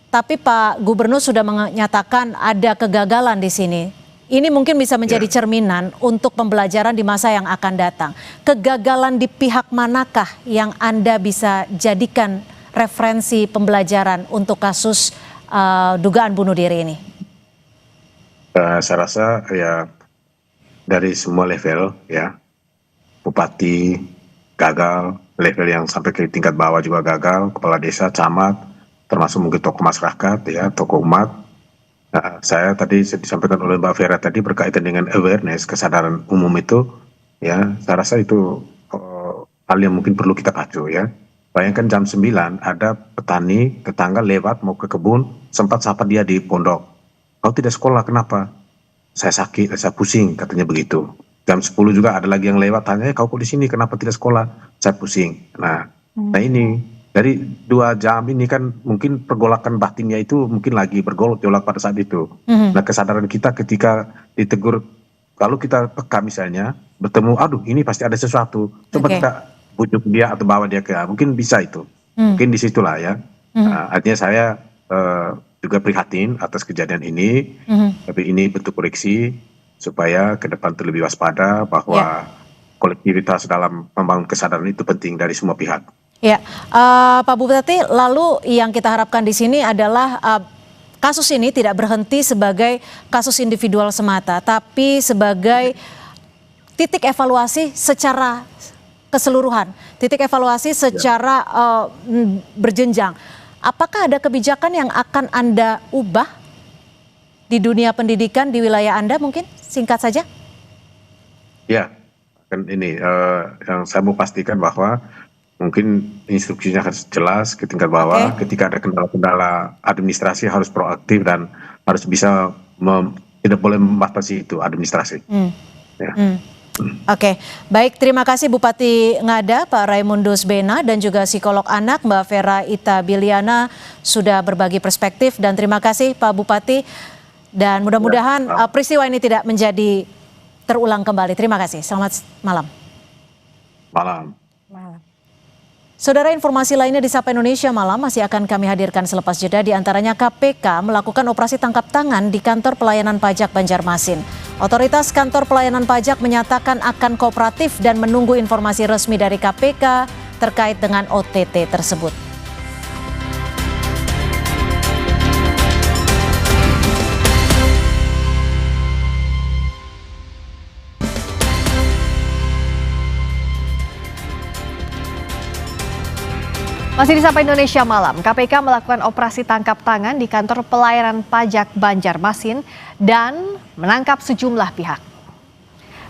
tapi Pak Gubernur sudah menyatakan ada kegagalan di sini. Ini mungkin bisa menjadi cerminan untuk pembelajaran di masa yang akan datang. Kegagalan di pihak manakah yang Anda bisa jadikan referensi pembelajaran untuk kasus dugaan bunuh diri ini? Saya rasa ya dari semua level ya, Bupati gagal, level yang sampai ke tingkat bawah juga gagal, kepala desa, camat, termasuk mungkin tokoh masyarakat ya, tokoh umat. Nah, saya tadi disampaikan oleh Mbak Vera tadi berkaitan dengan awareness, kesadaran umum itu ya, saya rasa itu hal yang mungkin perlu kita pacu ya. Bayangkan jam 9 ada petani tetangga lewat mau ke kebun, sempat sapa dia di pondok. Kau tidak sekolah kenapa? Saya sakit, saya pusing, katanya begitu. Jam 10 juga ada lagi yang lewat, tanya, kau kok di sini, kenapa tidak sekolah? Saya pusing. Nah ini dari 2 jam ini kan mungkin pergolakan batinnya itu mungkin lagi bergolak pada saat itu. Nah kesadaran kita ketika ditegur, kalau kita peka misalnya, bertemu, aduh ini pasti ada sesuatu, coba kita bujuk dia atau bawa dia ke, mungkin bisa itu. Mungkin disitulah ya. Nah, artinya saya juga prihatin atas kejadian ini, tapi ini bentuk koreksi, supaya ke depan terlebih waspada bahwa kolektivitas dalam membangun kesadaran itu penting dari semua pihak. Ya, Pak Bupati, lalu yang kita harapkan di sini adalah kasus ini tidak berhenti sebagai kasus individual semata, tapi sebagai titik evaluasi secara keseluruhan, titik evaluasi secara berjenjang. Apakah ada kebijakan yang akan Anda ubah di dunia pendidikan di wilayah Anda mungkin? Singkat saja. Ya, kan ini yang saya mau pastikan bahwa mungkin instruksinya harus jelas ke tingkat bawah. Ketika ada kendala-kendala administrasi harus proaktif dan harus bisa tidak boleh membatasi itu administrasi. Oke, baik, terima kasih Bupati Ngada Pak Raimundus Bena dan juga psikolog anak Mbak Vera Ita Biliana sudah berbagi perspektif, dan terima kasih Pak Bupati, dan mudah-mudahan peristiwa ini tidak menjadi terulang kembali. Terima kasih, selamat malam. Malam. Saudara, informasi lainnya di Sapa Indonesia Malam masih akan kami hadirkan selepas jeda, di antaranya KPK melakukan operasi tangkap tangan di kantor pelayanan pajak Banjarmasin. Otoritas kantor pelayanan pajak menyatakan akan kooperatif dan menunggu informasi resmi dari KPK terkait dengan OTT tersebut. Masih di Sapa Indonesia Malam, KPK melakukan operasi tangkap tangan di kantor pelayanan pajak Banjarmasin dan menangkap sejumlah pihak.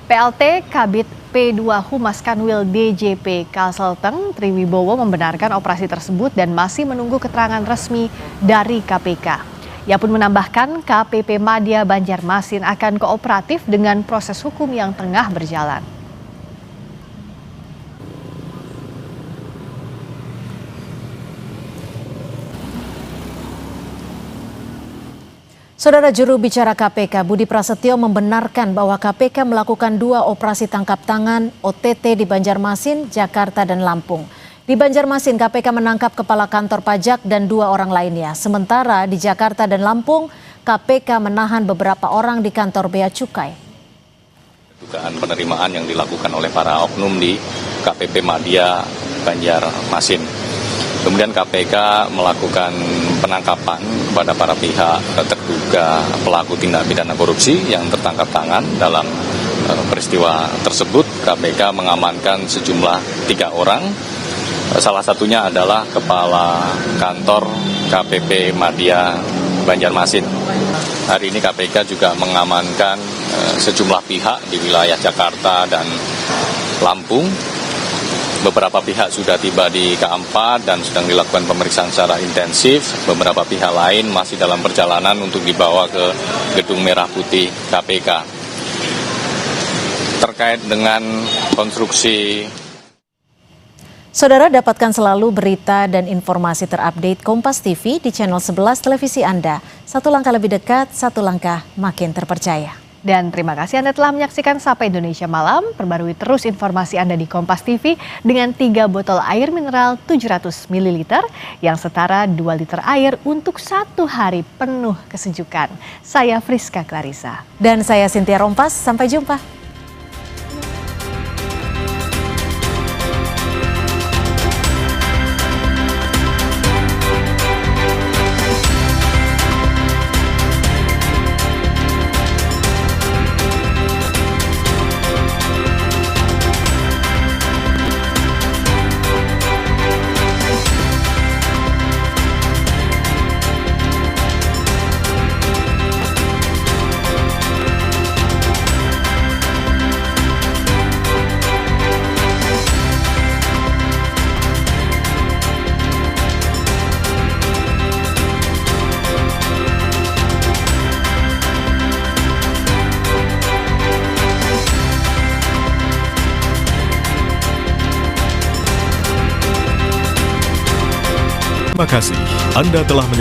PLT Kabid P2 Humas Kanwil DJP Kalselteng Triwibowo membenarkan operasi tersebut dan masih menunggu keterangan resmi dari KPK. Ia pun menambahkan KPP Madya Banjarmasin akan kooperatif dengan proses hukum yang tengah berjalan. Saudara, juru bicara KPK Budi Prasetyo membenarkan bahwa KPK melakukan 2 operasi tangkap tangan OTT di Banjarmasin, Jakarta, dan Lampung. Di Banjarmasin, KPK menangkap kepala kantor pajak dan 2 orang lainnya. Sementara di Jakarta dan Lampung, KPK menahan beberapa orang di kantor Bea Cukai. Dugaan penerimaan yang dilakukan oleh para oknum di KPP Madya Banjarmasin. Kemudian KPK melakukan penangkapan kepada para pihak terduga pelaku tindak pidana korupsi yang tertangkap tangan dalam peristiwa tersebut. KPK mengamankan sejumlah 3 orang. Salah satunya adalah Kepala Kantor KPP Madya Banjarmasin. Hari ini KPK juga mengamankan sejumlah pihak di wilayah Jakarta dan Lampung. Beberapa pihak sudah tiba di K4 dan sedang dilakukan pemeriksaan secara intensif. Beberapa pihak lain masih dalam perjalanan untuk dibawa ke Gedung Merah Putih KPK. Terkait dengan konstruksi. Saudara, dapatkan selalu berita dan informasi terupdate Kompas TV di channel 11 televisi Anda. Satu langkah lebih dekat, satu langkah makin terpercaya. Dan terima kasih Anda telah menyaksikan Sapa Indonesia Malam. Perbarui terus informasi Anda di Kompas TV dengan 3 botol air mineral 700 ml yang setara 2 liter air untuk 1 hari penuh kesejukan. Saya Friska Clarissa. Dan saya Cynthia Rompas, sampai jumpa. Terima kasih Anda telah